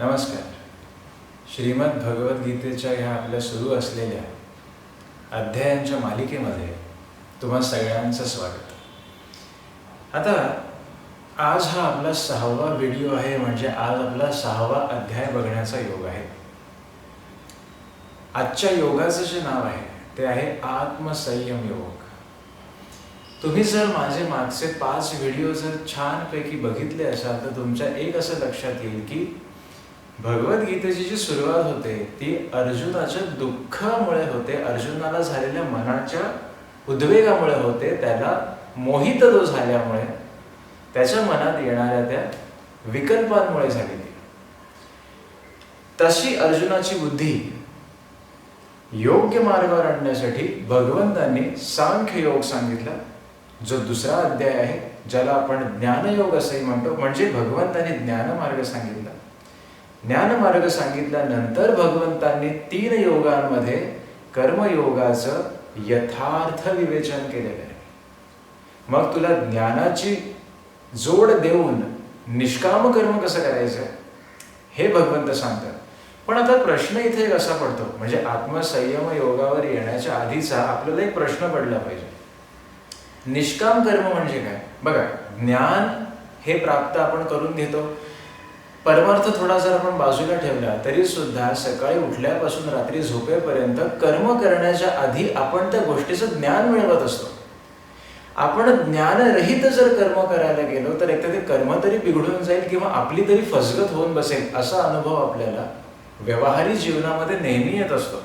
नमस्कार. श्रीमद भगवद्गीतेच्या ह्या आपल्या सुरू असलेल्या अध्यायांच्या मालिकेमध्ये तुम्हा सगळ्यांचं स्वागत. आता आज हा आपला 6वा व्हिडिओ आहे, म्हणजे आज आपला 6वा अध्याय बघण्याचा योग आहे. आजच्या योगाचं जे नाव आहे ते आहे आत्मसंयम योग. तुम्ही जर माझे मागचे 5 व्हिडिओ जर छानपैकी बघितले असाल तर तुमच्या एक असं लक्षात येईल की भगवद्गीतेची जी सुरुवात होते ती अर्जुनाच्या दुःखामुळे होते, अर्जुनाला झालेल्या मनाच्या उद्वेगामुळे होते, त्याला मोहित तो झाल्यामुळे, त्याच्या मनात येणाऱ्या त्या विकल्पांमुळे झालेली. तशी अर्जुनाची बुद्धी योग्य मार्गावर आणण्यासाठी भगवंतांनी सांख्य योग सांगितला, जो दुसरा अध्याय आहे, ज्याला आपण ज्ञानयोग असंही म्हणतो. म्हणजे भगवंतांनी ज्ञानमार्ग सांगितला. ज्ञानमार्ग सांगितल्यानंतर भगवंतांनी 3 योगांमध्ये कर्मयोगाचं यथार्थ विवेचन केलेलं आहे. मग तुला ज्ञानाची जोड देऊन निष्काम कर्म कसं करायचं हे भगवंत सांगतात. पण आता प्रश्न इथे एक असा पडतो, म्हणजे आत्मसंयम योगावर येण्याच्या आधीचा आपल्याला एक प्रश्न पडला पाहिजे. निष्काम कर्म म्हणजे काय? बघा, ज्ञान हे प्राप्त आपण करून घेतो, परमार्थ थोडा जर आपण बाजूला ठेवला तरी सुद्धा सकाळी उठल्यापासून रात्री झोपेपर्यंत कर्म करण्याच्या आधी आपण त्या गोष्टीचं ज्ञान मिळवत असतो. आपण ज्ञानरहित जर कर्म करायला गेलो तर एकतर ते कर्म तरी बिघडून जाईल किंवा आपली तरी फसगत होऊन बसेल, असा अनुभव आपल्याला व्यवहारी जीवनामध्ये नेहमी येत असतो.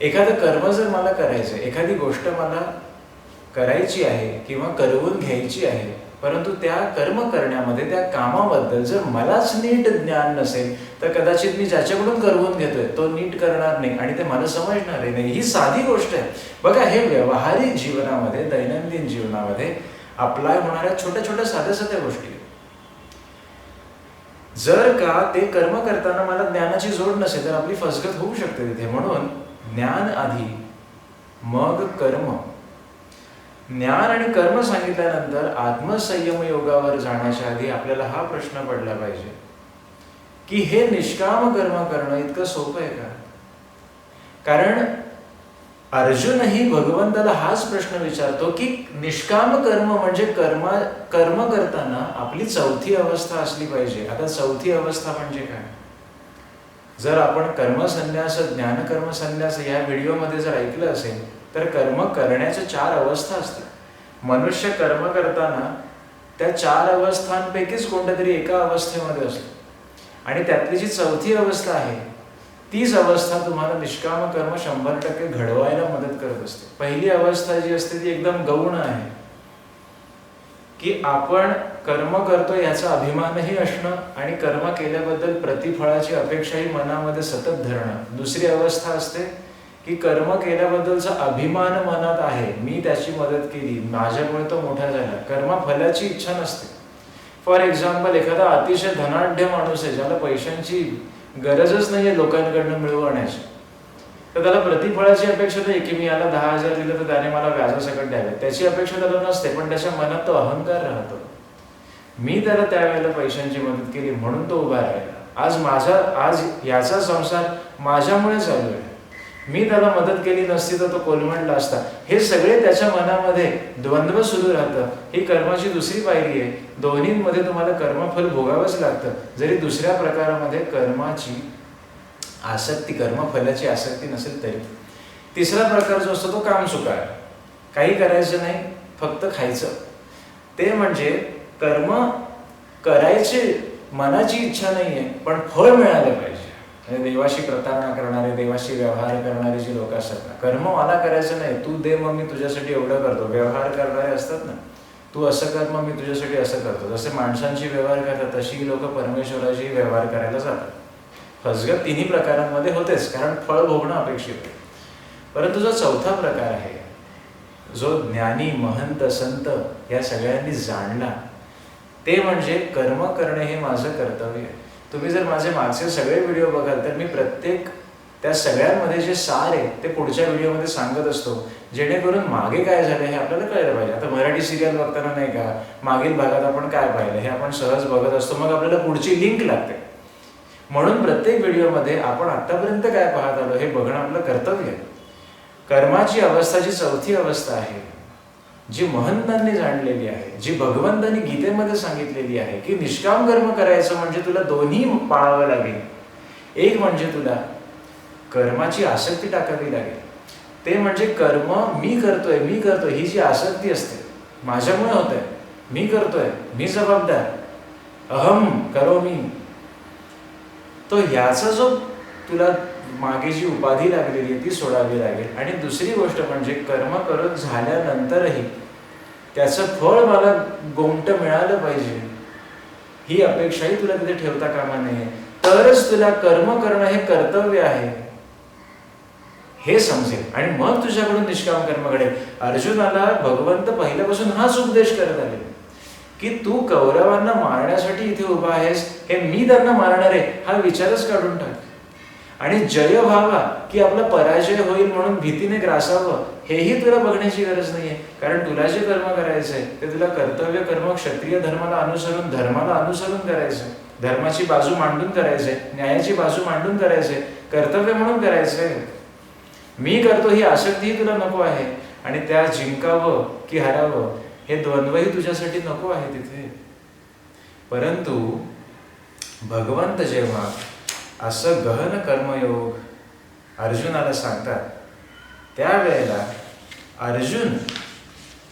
एखादं कर्म जर मला करायचं, एखादी गोष्ट मला करायची आहे किंवा करवून घ्यायची आहे, परंतु त्या कर्म करण्यामध्ये, त्या कामाबद्दल जर मलाच नीट ज्ञान नसेल तर कदाचित मी ज्याच्याकडून करवून घेतोय तो नीट करणार नाही आणि ते मला समजणारही नाही. ही साधी गोष्ट आहे. बघा, हे व्यवहारिक जीवनामध्ये, दैनंदिन जीवनामध्ये अप्लाय होणाऱ्या छोट्या छोट्या साध्या साध्या गोष्टी. जर का ते कर्म करताना मला ज्ञानाची जोड नसेल तर आपली फसगत होऊ शकते तिथे. म्हणून ज्ञान आधी मग कर्म. ज्ञान आणि कर्म सांगितल्यानंतर आत्मसंयम योगावर जाण्याच्या आधी आपल्याला हा प्रश्न पडला पाहिजे की हे निष्काम कर्म करणं इतकं सोपं आहे का? कारण अर्जुनही भगवंताला हाच प्रश्न विचारतो की निष्काम कर्म म्हणजे कर्म करताना आपली चौथी अवस्था असली पाहिजे. आता चौथी अवस्था म्हणजे काय? जर आपण कर्मसन्यास, ज्ञानकर्म संन्यास या व्हिडिओमध्ये जर ऐकलं असेल तर कर्म करण्याच्या 4 अवस्था असतात. मनुष्य कर्म करताना त्या 4 अवस्थांपैकीच कोणत्या तरी एका अवस्थेमध्ये असतो आणि त्यातली जी चौथी अवस्था आहे तीच अवस्था तुम्हाला निष्काम कर्म 100% घडवायला मदत करत असते. पहिली अवस्था जी असते ती एकदम गौण आहे, की आपण कर्म करतो याचा अभिमानही असणं आणि कर्म केल्याबद्दल प्रतिफळाची अपेक्षाही मनामध्ये सतत धरणं. दुसरी अवस्था असते की कर्म केल्याबद्दलचा अभिमान मनात आहे, मी त्याची मदत केली, माझ्यामुळे तो मोठा झाला. कर्मफलाची इच्छा नसते. फॉर एक्झाम्पल, एखादा अतिशय धनाढ्य माणूस आहे, ज्याला पैशांची गरजच नाही आहे लोकांकडनं मिळवण्याची, तर त्याला प्रतिफळाची अपेक्षा नाही की मी याला 10,000 दिलं तर त्याने मला व्याजासकट द्यावे, त्याची अपेक्षा त्याला नसते. पण त्याच्या मनात तो अहंकार राहतो, मी त्याला त्यावेळेला पैशांची मदत केली म्हणून तो उभा राहिला, आज याचा संसार माझ्यामुळे चालू आहे, मी त्याला मदत केली नसती तर तो कोलमडला असता. हे सगळे त्याच्या मनामध्ये द्वंद्व सुरू राहतं. ही कर्माची दुसरी पायरी आहे. दोन्हींमध्ये तुम्हाला कर्मफल भोगावंच लागतं, जरी दुसऱ्या प्रकारामध्ये कर्माची आसक्ती, कर्मफलाची आसक्ती नसेल तरी. तिसरा प्रकार जो असतो तो कामचुकार, काही करायचं नाही, फक्त खायचं. ते म्हणजे कर्म करायचे, मनाची इच्छा नाहीये पण फळ मिळालं पाहिजे. देवाशी प्रतारणा करणारे, देवाशी व्यवहार करणारे जे लोक असतात ना, कर्म मला करायचं नाही, तू दे मग मी तुझ्यासाठी एवढं करतो. व्यवहार करणारे असतात ना, तू असं कर मग मी तुझ्यासाठी असं करतो. जसे माणसांची व्यवहार करतात तशी लोक परमेश्वराशी व्यवहार करायला जातात. फसगत 3ही प्रकारांमध्ये होतेच, कारण फळ भोगणं अपेक्षित आहे. परंतु जो चौथा प्रकार आहे, जो ज्ञानी, महंत, संत या सगळ्यांनी जाणला, ते म्हणजे कर्म करणे हे माझं कर्तव्य आहे. तुम्ही जर माझे मागचे सगळे व्हिडिओ बघाल तर मी प्रत्येक त्या सगळ्यांमध्ये जे सार आहे ते पुढच्या व्हिडिओमध्ये सांगत असतो, जेणेकरून मागे काय झालं हे आपल्याला कळलं पाहिजे. आता मराठी सिरियल बघताना नाही का, मागील भागात आपण काय पाहिलं हे आपण सहज बघत असतो, मग आपल्याला पुढची लिंक लागते. म्हणून प्रत्येक व्हिडिओमध्ये आपण आतापर्यंत काय पाहत आलो हे बघणं आपलं कर्तव्य आहे. कर्माची अवस्था जी चौथी अवस्था आहे, जी महंतांनी जाणलेली आहे, जी भगवंतांनी गीतेमध्ये सांगितलेली आहे की निष्काम कर्म करायचं म्हणजे तुला दोन्ही पाळावं लागेल. एक म्हणजे तुला कर्माची आसक्ती टाकावी लागेल, ते म्हणजे कर्म मी करतोय ही जी आसक्ती असते, माझ्यामुळे होतंय, मी करतोय, मी जबाबदार, अहम करोमी, तो याचा जो तुला मागे जी उपाधी लागलेली आहे ती सोडावी लागेल. आणि दुसरी गोष्ट म्हणजे कर्म करत झाल्यानंतरही त्याचं फळ मला गोमटं मिळालं पाहिजे, ही अपेक्षाही तुला तिथे ठेवता कामा नये. तरच तुला कर्म करणं हे कर्तव्य आहे हे समजेल आणि मग तुझ्याकडून निष्काम कर्म घडेल. अर्जुनाला भगवंत पहिल्यापासून हाच उपदेश करत आले की तू कौरवांना मारण्यासाठी इथे उभा आहेस, हे मी त्यांना मारणार आहे हा विचारच काढून टाक. आणि जय व्हावा की आपला पराजय होईल म्हणून भीतीने ग्रासावं हेही तुला बघण्याची गरज नाहीये. कारण तुला जे कर्म करायचंय ते तुला कर्तव्य कर्म क्षत्रिय धर्माला अनुसरून करायचंय, धर्माची बाजू मांडून करायचंय, न्यायाची बाजू मांडून करायचंय, कर्तव्य म्हणून करायचंय. मी करतो ही आसक्तीही तुला नको आहे आणि त्या जिंकावं की हरावं हे द्वंद्वही तुझ्यासाठी नको आहे तिथे. परंतु भगवंत जेव्हा असं गहन कर्मयोग अर्जुनाला सांगतात त्यावेळेला अर्जुन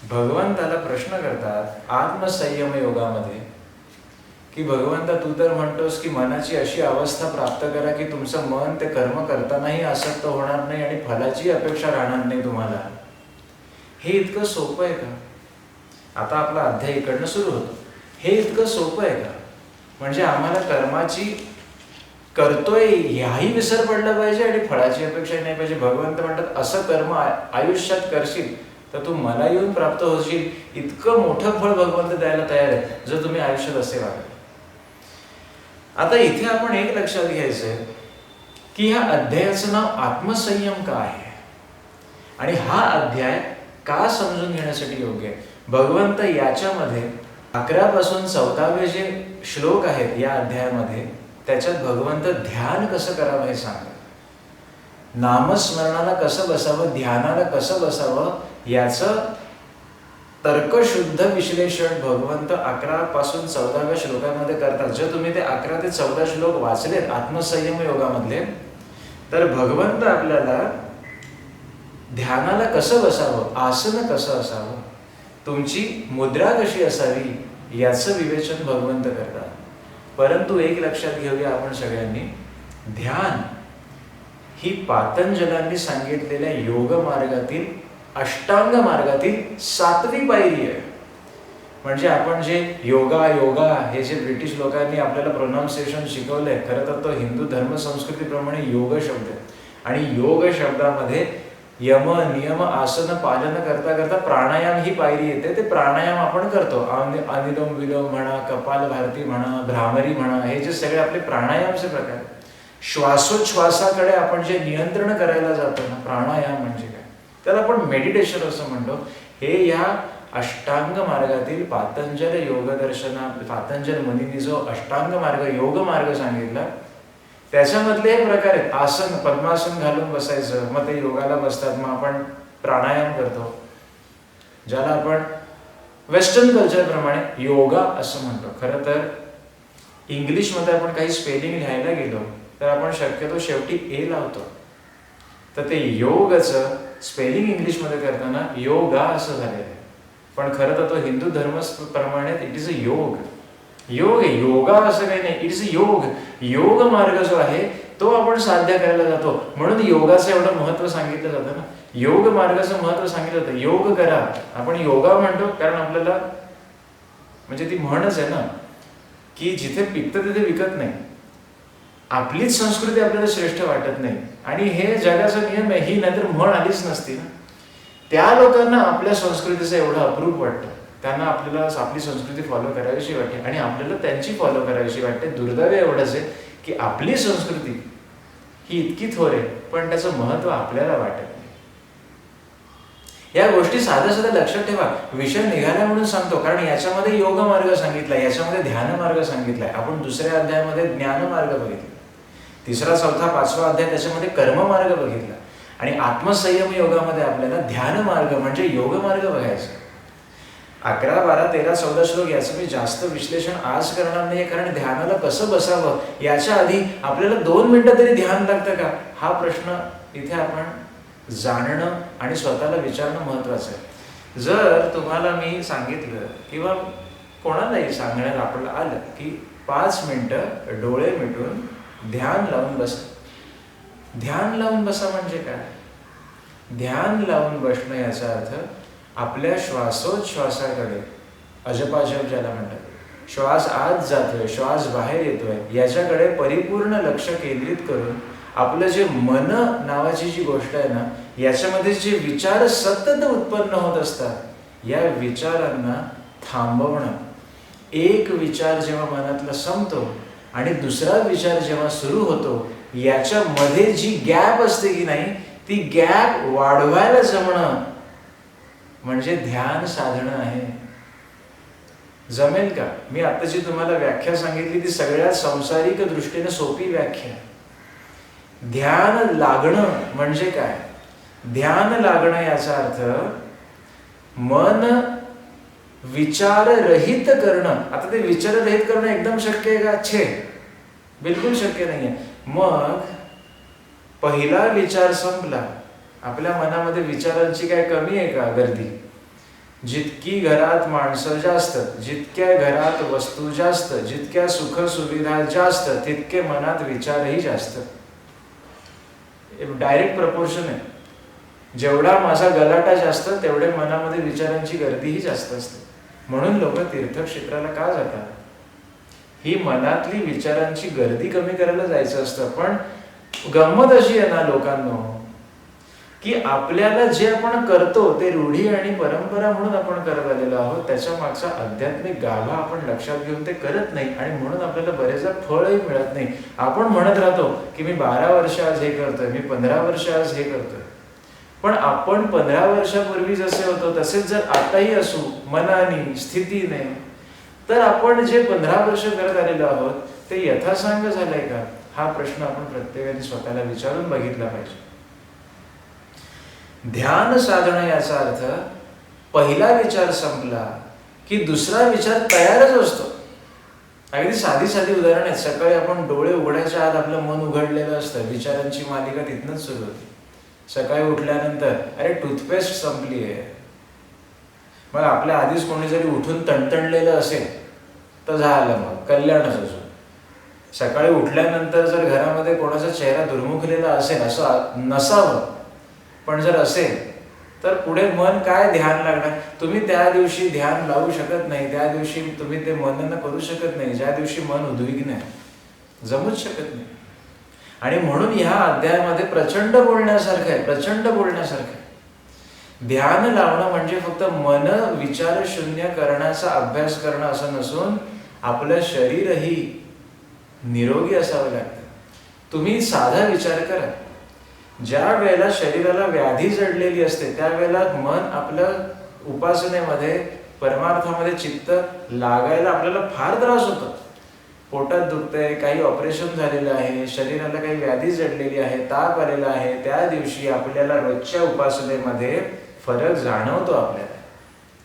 भगवंताला प्रश्न करतात आत्मसंयम योगामध्ये की भगवंता तू तर म्हणतोस की मनाची अशी अवस्था प्राप्त करा की तुमचं मन ते कर्म करतानाही आसक्त होणार नाही आणि फलाची अपेक्षा राहणार नाही तुम्हाला. हे इतकं सोपं आहे का? आता आपला अध्याय इकडनं सुरू होतो. हे इतकं सोपं आहे का? म्हणजे आम्हाला कर्माची करतोय ह्याही विसर पडला पाहिजे आणि फळाची अपेक्षा नाही पाहिजे. भगवंत म्हणतात असं कर्म आयुष्यात करशील तर तू मला येऊन प्राप्त होशील. इतकं मोठं फळ भगवंत द्यायला तयार आहे जर तुम्ही आयुष्यात असे वागले. आता इथे आपण एक लक्षात घ्यायचंय की ह्या अध्यायाचं नाव आत्मसंयम का आहे आणि हा अध्याय का समजून घेण्यासाठी योग्य आहे. भगवंत याच्यामध्ये 11 पासून 14 जे श्लोक आहेत या अध्यायामध्ये त्याच्यात भगवंत ध्यान कसं करावं हे सांगतात. नामस्मरणाला कसं बसावं, ध्यानाला कसं बसावं याचं तर्कशुद्ध विश्लेषण भगवंत 11 पासून 14 श्लोकांमध्ये करतात. जर तुम्ही ते 11 ते 14 श्लोक वाचलेत आत्मसंयम योगामधले तर भगवंत आपल्याला ध्यानाला कसं बसावं, आसन कसं असावं, तुमची मुद्रा कशी असावी याचं विवेचन भगवंत करतात. परंतु एक लक्षात घेऊया आपण सगळ्यांनी, ध्यान ही पातंजलांनी सांगितलेल्या योग मार्गातील अष्टांग मार्गातील 7वी पायरी आहे. म्हणजे आपण जे योगा हे जे ब्रिटिश लोकांनी आपल्याला प्रोनाउन्सिएशन शिकवलंय, खरं तर तो हिंदू धर्म संस्कृतीप्रमाणे योग शब्द आहे आणि योग शब्दामध्ये यम नियम आसन पालन करता करता प्राणायाम ही पायरी येते. ते प्राणायाम आपण करतो, अनुलोम विलोम म्हणा, कपाल भारती म्हणा, भ्रामरी म्हणा, हे जे सगळे आपले प्राणायामचे प्रकार. श्वासोच्छ्वासाकडे आपण जे नियंत्रण करायला जातो ना, प्राणायाम म्हणजे काय, त्याला आपण मेडिटेशन असं म्हणतो. हे या अष्टांग मार्गातील पातंजल मुनींनी जो अष्टांग मार्ग योग मार्ग सांगितला त्याच्यामधले हे प्रकार आहेत. आसन, पद्मासन घालून बसायचं, मग ते योगाला बसतात, मग आपण प्राणायाम करतो ज्याला आपण वेस्टर्न कल्चर प्रमाणे योगा असं म्हणतो. खरं तर इंग्लिशमध्ये आपण काही स्पेलिंग लिहायला गेलो तर आपण शक्यतो शेवटी ए लावतो, तर ते योगचं स्पेलिंग इंग्लिशमध्ये करताना योगा असं झालेलं आहे. पण खरं तर तो हिंदू धर्म प्रमाणे इट इज अ योग. योग आहे, योगा असं काही नाही, इट इज अ योग. योग मार्ग जो आहे तो आपण साध्य करायला जातो म्हणून योगाचं एवढं महत्व सांगितलं जातं ना. योग मार्गाचं महत्व सांगितलं जातं. योग करा, आपण योगा म्हणतो कारण आपल्याला म्हणजे ती म्हणच आहे ना की जिथे पिकतं तिथे विकत नाही. आपलीच संस्कृती आपल्याला श्रेष्ठ वाटत नाही आणि हे जगाचा नियम आहे. ही नाहीतर म्हण आलीच नसती ना. त्या लोकांना आपल्या संस्कृतीचं एवढं अप्रूप वाटतं, त्यांना आपल्याला आपली संस्कृती फॉलो करावीशी वाटते आणि आपल्याला त्यांची फॉलो करावीशी वाटते. दुर्दैव एवढंच आहे की आपली संस्कृती ही इतकी थोर आहे पण त्याचं महत्व आपल्याला वाटत नाही. या गोष्टी साध्या लक्षात ठेवा. विषय निघाला म्हणून सांगतो कारण याच्यामध्ये योग मार्ग सांगितलाय, याच्यामध्ये ध्यान मार्ग सांगितलाय. आपण दुसऱ्या अध्यायामध्ये ज्ञान मार्ग बघितला. तिसरा, चौथा, 5वा अध्याय त्याच्यामध्ये कर्ममार्ग बघितला. आणि आत्मसंयम योगामध्ये आपल्याला ध्यान मार्ग म्हणजे योग मार्ग बघायचा. 11, 12, 13, 14 श्लोक याचं मी जास्त विश्लेषण आज करणार नाही, कारण ध्यानाला कसं बसावं याच्या आधी आपल्याला 2 मिनिटं तरी ध्यान लागतं का, हा प्रश्न इथे आपण जाणणं आणि स्वतःला विचारणं महत्वाचं आहे. जर तुम्हाला मी सांगितलं किंवा कोणालाही सांगण्यात आपल्याला आलं की 5 मिनिटं डोळे मिटून ध्यान लावून बसा. ध्यान लावून बसा म्हणजे काय? ध्यान लावून बसणं याचा अर्थ आपल्या श्वासोच्छ्वासाकडे, अजपाजप ज्याला म्हणतात, श्वास आत जातोय, श्वास बाहेर येतोय, याच्याकडे परिपूर्ण लक्ष केंद्रित करून आपलं जे मन नावाची जी गोष्ट आहे ना, याच्यामध्ये जे विचार सतत उत्पन्न होत असतात, या विचारांना थांबवणं. एक विचार जेव्हा मनातला संपतो आणि दुसरा विचार जेव्हा सुरू होतो, याच्यामध्ये जी गॅप असते की नाही, ती गॅप वाढवायला जमणं म्हणजे ध्यान साधणं आहे. जमेल का? मी आता जी तुम्हाला व्याख्या सांगितली ती सगळ्यात संसारिक दृष्टीने सोपी व्याख्या. ध्यान लागणं म्हणजे काय? ध्यान लागणं याचा अर्थ मन विचाररहित करणं. आता ते विचाररहित करणं एकदम शक्य आहे का? छे, बिलकुल शक्य नाहीये. मग पहिला विचार संपला, आपल्या मनामध्ये विचारांची काय कमी आहे का? गर्दी. जितकी घरात माणसं जास्त, जितक्या घरात वस्तू जास्त, जितक्या सुख सुविधा जास्त, तितके मनात विचारही जास्त. डायरेक्ट प्रपोर्शन आहे. जेवढा माझा गलाटा जास्त, तेवढे मनामध्ये विचारांची गर्दीही जास्त असते. म्हणून लोक तीर्थक्षेत्राला का जातात? ही मनातली विचारांची गर्दी कमी करायला जायचं असतं. पण गंमत अशी आहे ना लोकांनो, की आपल्याला जे आपण करतो ते रूढी आणि परंपरा म्हणून आपण करत आलेलो आहोत. त्याच्या मागचा आध्यात्मिक गाभा आपण लक्षात घेऊन ते करत नाही, आणि म्हणून आपल्याला बरेचदा फळही मिळत नाही. आपण म्हणत राहतो की मी 12 वर्ष आज हे करतोय, मी 15 वर्ष आज हे करतोय. पण आपण 15 वर्षापूर्वी जसे होतो तसेच जर आताही असू मनाने, स्थितीने, तर आपण जे 15 वर्ष करत आलेलो आहोत ते यथासांग झालंय का? हा प्रश्न आपण प्रत्येकाने स्वतःला विचारून बघितला पाहिजे. ध्यान साधणं याचा अर्थ पहिला विचार संपला की दुसरा विचार तयारच असतो. अगदी साधी साधी उदाहरण आहेत. सकाळी आपण डोळे उघडायच्या आत आपलं मन उघडलेलं असतं, विचारांची मालिका तिथनंच सुरू होती. सकाळी उठल्यानंतर अरे टूथपेस्ट संपली आहे. मग आपल्या आधीच कोणी जरी उठून तणतणलेलं असेल तर झालं, मग कल्याणच असो. सकाळी उठल्यानंतर जर घरामध्ये कोणाचा चेहरा दुर्मुखलेला असेल, असं नसावं, पण जर असेल तर पुढे मन काय ध्यान लागणार? तुम्ही त्या दिवशी ध्यान लावू शकत नाही, त्या दिवशी तुम्ही ते मनन करू शकत नाही ज्या दिवशी मन उद्विग्न आहे, जमूच शकत नाही. आणि म्हणून ह्या अध्यायामध्ये प्रचंड बोलण्यासारखं आहे, प्रचंड बोलण्यासारखं आहे. ध्यान लावणं म्हणजे फक्त मन विचार शून्य करण्याचा अभ्यास करणं असं नसून आपलं शरीरही निरोगी असावं लागतं. तुम्ही साधा विचार करा, ज्या वेळेला शरीराला व्याधी जडलेली असते त्यावेळेला मन आपलं उपासनेमध्ये, परमार्थामध्ये चित्त लागायला आपल्याला फार त्रास होतो. पोटात दुखतंय, काही ऑपरेशन झालेलं आहे, शरीराला काही व्याधी जडलेली आहे, ताप आलेला आहे, त्या दिवशी आपल्याला रोजच्या उपासनेमध्ये फरक जाणवतो.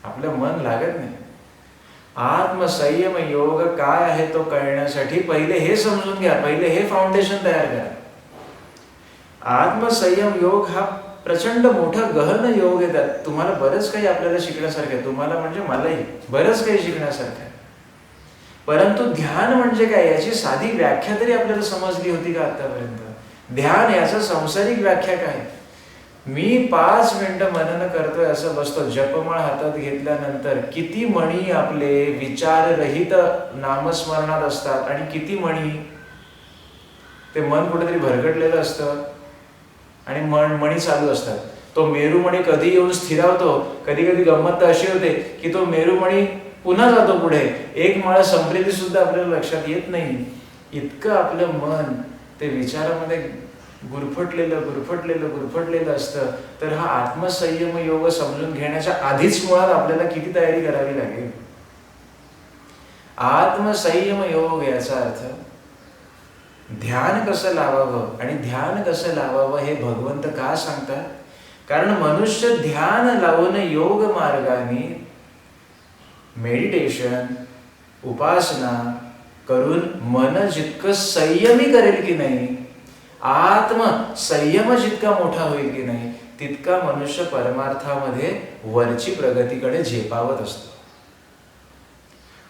आपलं मन लागत नाही. आत्मसंयम योग काय आहे तो कळण्यासाठी पहिले हे समजून घ्या, पहिले हे फाउंडेशन तयार करा. आत्मसंयम योग हा प्रचंड मोठा गहन योग आहे. त्यात तुम्हाला बरंच काही आपल्याला शिकण्यासारखं आहे, तुम्हाला म्हणजे मलाही बरंच काही शिकण्यासारखं आहे. परंतु ध्यान म्हणजे काय याची साधी व्याख्या तरी आपल्याला समजली होती का आतापर्यंत? ध्यान याचं सांसारिक व्याख्या काय? मी 5 मिनिटं मनन करतोय असं बसतो, जपमाळ हातात घेतल्यानंतर किती मणी आपले विचाररहित नामस्मरणात असतात आणि किती मणी ते मन कुठेतरी भरकटलेलं असतं आणि मणी चालू असतात. तो मेरूमणी कधी येऊन स्थिरावतो. कधी कधी गंमत अशी होते की तो मेरूमणी पुन्हा जातो पुढे, एक माळ संपलेली सुद्धा आपल्याला लक्षात येत नाही. इतकं आपलं मन ते विचारामध्ये गुरफटलेलं असतं. तर हा आत्मसंयम योग समजून घेण्याच्या आधीच मुळात आपल्याला किती तयारी करावी लागेल. आत्मसंयम योग याचा अर्थ ध्यान कसं लावावं आणि ध्यान कसं लावावं हे भगवंत का सांगतात? कारण मनुष्य ध्यान लावून योग मार्गाने मेडिटेशन उपासना करून मन जितकं संयमी करेल की नाही, आत्म संयम जितका मोठा होईल की नाही, तितका मनुष्य परमार्थामध्ये वरची प्रगतीकडे झेपावत असतो.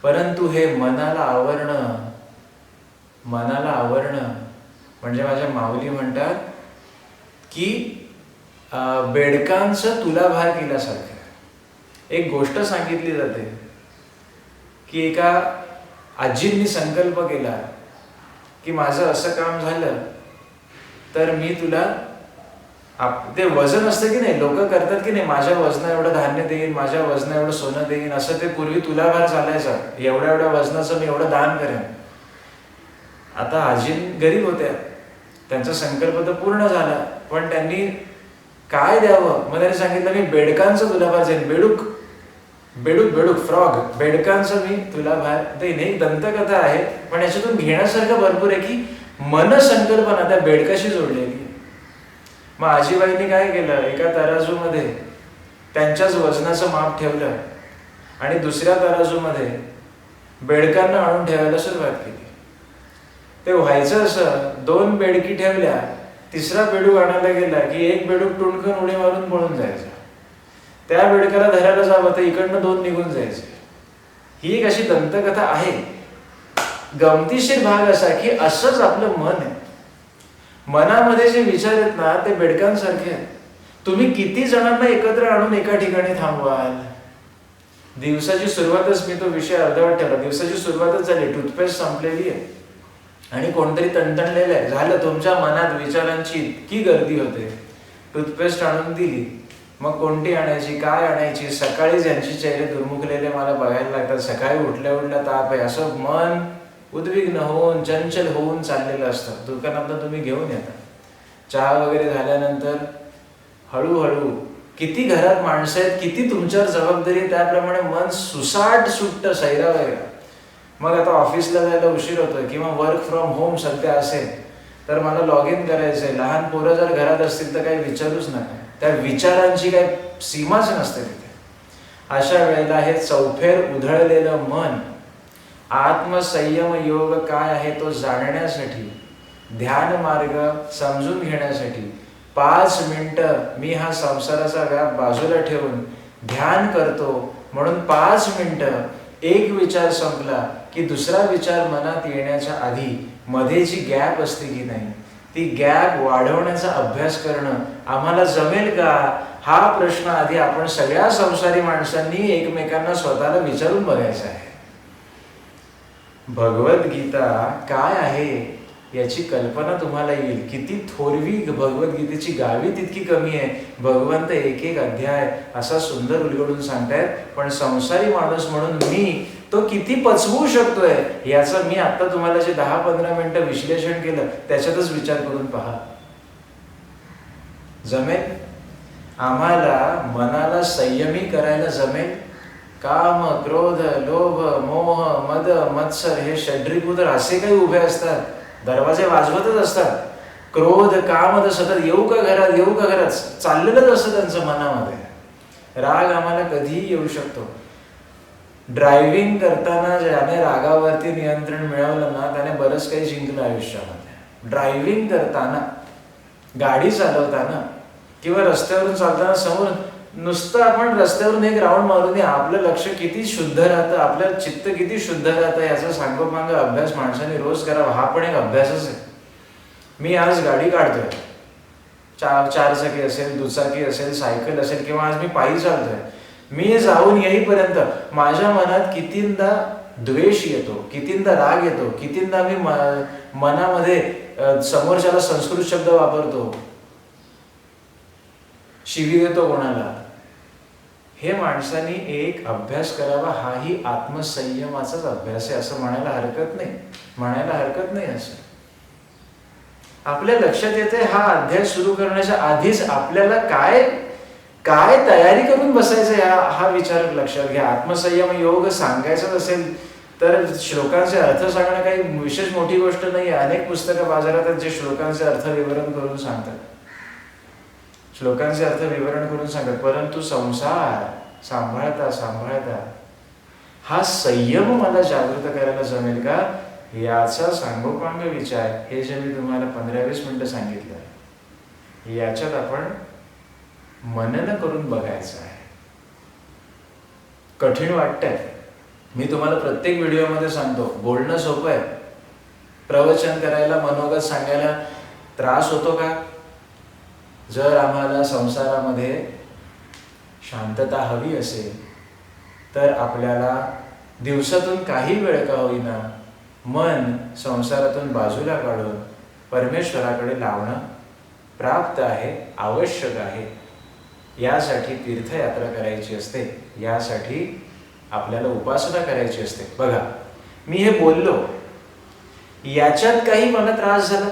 परंतु हे मनाला आवरणं म्हणजे माझ्या माऊली म्हणतात की बेडकांचं तुलाभार केल्यासारखं. एक गोष्ट सांगितली जाते की एका आजींनी संकल्प केला की माझं असं काम झालं तर मी तुला ते वजन असतं की नाही, लोक करतात की नाही, माझ्या वजना एवढं धान्य देईन, माझ्या वजना एवढं सोनं देईन, असं ते पूर्वी तुलाभार चालायचा. एवढ्या वजनाचं मी एवढं दान करेन. आता आजी गरीब होत्या, त्यांचा संकल्प तर पूर्ण झाला, पण त्यांनी काय द्यावं? मग त्यांनी सांगितलं मी बेडकांचं तुलाभार देईन. बेडूक फ्रॉग, बेडकांचं मी तुलाभार देईन. एक दंतकथा आहे, पण याच्यातून घेण्यासारखं भरपूर आहे की मनसंकल्पना त्या बेडकाशी जोडलेली. मग आजीबाईंनी काय केलं, एका तराजूमध्ये त्यांच्याच वजनाचं माप ठेवलं आणि दुसऱ्या तराजूमध्ये बेडकांना आणून ठेवायला सुरुवात केली. ते व्हायचं असं, 2 बेडकी ठेवल्या, तिसरा बेडूक आणायला गेला की एक बेडूक टुणकन उडी मारून पळून जायचं. त्या बेडकाला धरायला जावं तर इकडनं 2 निघून जायचे. ही एक अशी दंतकथा आहे. गमतीशीर भाग असा की असंच आपलं मन आहे. मनामध्ये जे विचार आहेत ना ते बेडकांसारखे आहेत. तुम्ही किती जणांना एकत्र आणून एका ठिकाणी थांबवाल? दिवसाची सुरुवातच, मी तो विषय अर्धवट ठेवला, दिवसाची सुरुवातच झाली, टूथपेस्ट संपलेली आहे आणि कोणतरी तणतणलेलं आहे, झालं तुमच्या मनात विचारांची इतकी गर्दी होते. टूथपेस्ट आणून दिली, मग कोणती आणायची, काय आणायची, सकाळी ज्यांचे चेहरे दुर्मुखलेले मला बघायला लागतात, सकाळी उठल्या ताप आहे, असं मन उद्विग्न होऊन चंचल होऊन चाललेलं असतं. दुकानातनं तुम्ही घेऊन येता. चहा वगैरे झाल्यानंतर हळूहळू किती घरात माणसं आहेत, किती तुमच्यावर जबाबदारी आहे, त्याप्रमाणे मन सुसाट सुटतं सैरा वगैरे. मग आता ऑफिसला जायला उशीर होतोय किंवा वर्क फ्रॉम होम सध्या असेल तर मला लॉग इन करायचंय. लहान पोरं जर घरात असतील तर काही विचारूच नका, त्या विचारांची काही सीमाच नसते तिथे. अशा वेळेला हे चौफेर उधळलेलं मन आत्मसंयम योग काय आहे तो जाणण्यासाठी, ध्यान मार्ग समजून घेण्यासाठी 5 मिनिटं मी हा संसाराचा व्याप बाजूला ठेवून ध्यान करतो. म्हणून 5 मिनिटं एक विचार संपला की दुसरा विचार मनात येण्याच्या आधी मध्ये जी गॅप असते की नाही, ती गॅप वाढवण्याचा अभ्यास करणं आम्हाला जमेल का? हा प्रश्न आधी आपण सगळ्या संसारी माणसांनी एकमेकांना स्वतःला विचारून बघायचा आहे. भगवद्गीता काय आहे याची कल्पना तुम्हाला येईल. किती थोरवी भगवद्गीतेची गावी तितकी कमी आहे. भगवंत एक अध्याय असा सुंदर उलगडून सांगतायत, पण संसारी माणूस म्हणून मी तो किती पचवू शकतोय याचं मी आता तुम्हाला जे 10-15 मिनिटं विश्लेषण केलं त्याच्यातच विचार करून पहा. जमेल आम्हाला मनाला संयमी करायला जमेल? काम, क्रोध, लोभ, मोह, मद, मत्सर हे षड्रिपुत्र असे काही उभे असतात, दरवाजे वाजवतच असतात. क्रोध, काम तर सतत येऊ का घरात चाललेलंच असतं त्यांचं मनामध्ये. राग आम्हाला कधीही येऊ शकतो. ड्रायव्हिंग करताना ज्याने रागावरती नियंत्रण मिळवलं ना त्याने बरंच काही जिंकलं आयुष्यामध्ये. ड्रायव्हिंग करताना, गाडी चालवताना किंवा रस्त्यावरून चालताना समोर नुसतं आपण रस्त्यावरून एक राऊंड मारून आपलं लक्ष किती शुद्ध राहतं, आपलं चित्त किती शुद्ध राहतं याचा सांगोपांग अभ्यास माणसाने रोज करावा. हा पण एक अभ्यासच आहे. मी आज गाडी काढतोय, 4 चाकी असेल, दुचाकी असेल, सायकल असेल किंवा आज मी पायी चालतोय. मी जाऊन येईपर्यंत माझ्या मनात कितींदा द्वेष येतो, कितींदा राग येतो, कितींदा मी मनामध्ये समोरच्याला संस्कृत शब्द वापरतो, शिवी देतो कोणाला. हे माणसाने एक अभ्यास करावा. हाही आत्मसंयमाचाच अभ्यास आहे असं म्हणायला हरकत नाही. असं आपल्या लक्षात येते हा अध्याय सुरू करण्याच्या आधीच आपल्याला काय तयारी करून बसायचं हा विचार लक्षात घ्या. आत्मसंयम योग सांगायचाच असेल तर श्लोकांचे अर्थ सांगणं काही विशेष मोठी गोष्ट नाही. अनेक पुस्तकं बाजारात आहेत जे श्लोकांचे अर्थ विवरण करून सांगतात, श्लोकांचे अर्थ विवरण करून सांगतात. परंतु संसार सांभाळता सांभाळता हा संयम मला जागृत करायला जमेल का, याचा सांगोपांग विचार, हे जे मी तुम्हाला 15-20 मिनिटं सांगितलं, याच्यात आपण मनन करून बघायचं आहे. कठीण वाटतंय, मी तुम्हाला प्रत्येक व्हिडिओमध्ये सांगतो, बोलणं सोपं आहे, प्रवचन करायला, मनोगत सांगायला त्रास होतो का? जर आम्हाला संसारामध्ये शांतता हवी असेल तर आपल्याला दिवसातून काही वेळ का होईना मन संसारातून बाजूला काढून परमेश्वराकडे लावणं प्राप्त आहे, आवश्यक आहे. यासाठी तीर्थयात्रा करायची असते, यासाठी आपल्याला उपासना करायची असते. बघा, मी हे बोललो, याच्यात काही मला त्रास झाला,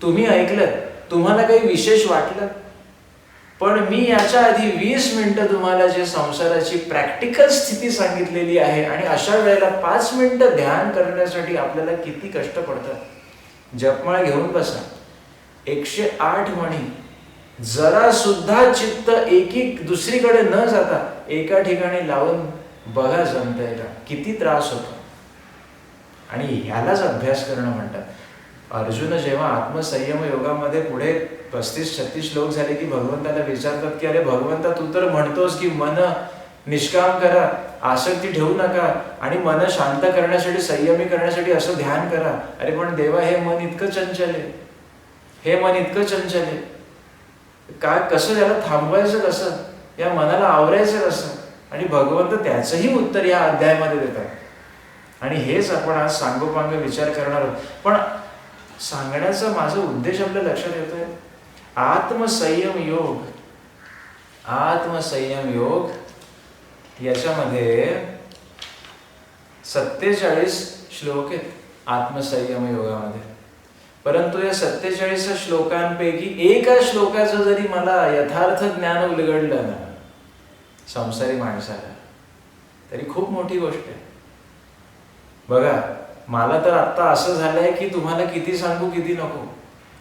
तुम्ही ऐकलं, तुम्हाला काही विशेष वाटलं, पण मी याच्या आधी 20 मिनिटं तुम्हाला जे संसाराची प्रॅक्टिकल स्थिती सांगितलेली आहे, आणि अशा वेळेला 5 मिनिटं ध्यान करण्यासाठी आपल्याला किती कष्ट पडतात. जपमाळ घेऊन बसा, 108 म्हणी, जरा सुद्धा चित्त दुसरीकडे न जाता एका ठिकाणी लावून बघा, जमतंय का? किती त्रास होतो. आणि ह्यालाच अभ्यास करणं म्हणतात. अर्जुन जेव्हा आत्मसंयम योगामध्ये पुढे 35-36 श्लोक झाले की भगवंताला विचारतात की अरे भगवंता, तू तर म्हणतोस की मन निष्काम करा, आसक्ती ठेवू नका, आणि मन शांत करण्यासाठी, संयमी करण्यासाठी असं ध्यान करा. अरे पण देवा, हे मन इतकं चंचल आहे, हे मन इतकं चंचल आहे, काय, कसं याला थांबवायचं, कसं या मनाला आवरायचं कसं? आणि भगवंत त्याचंही उत्तर या अध्यायामध्ये देतात. आणि हेच आपण आज सांगोपांग विचार करणार आहोत. पण सांगण्याचा माझा उद्देश आपल्या लक्षात येतोय. आत्मसंयम योग, आत्मसंयम योग याच्यामध्ये 47 श्लोक आहेत आत्मसंयम योगामध्ये. परंतु या 47 श्लोकांपैकी एका श्लोकाचं जरी मला यथार्थ ज्ञान उलगडलं ना संसारी माणसाला, तरी खूप मोठी गोष्ट आहे. बघा, मला तर आत्ता असं झालंय की तुम्हाला किती सांगू किती नको.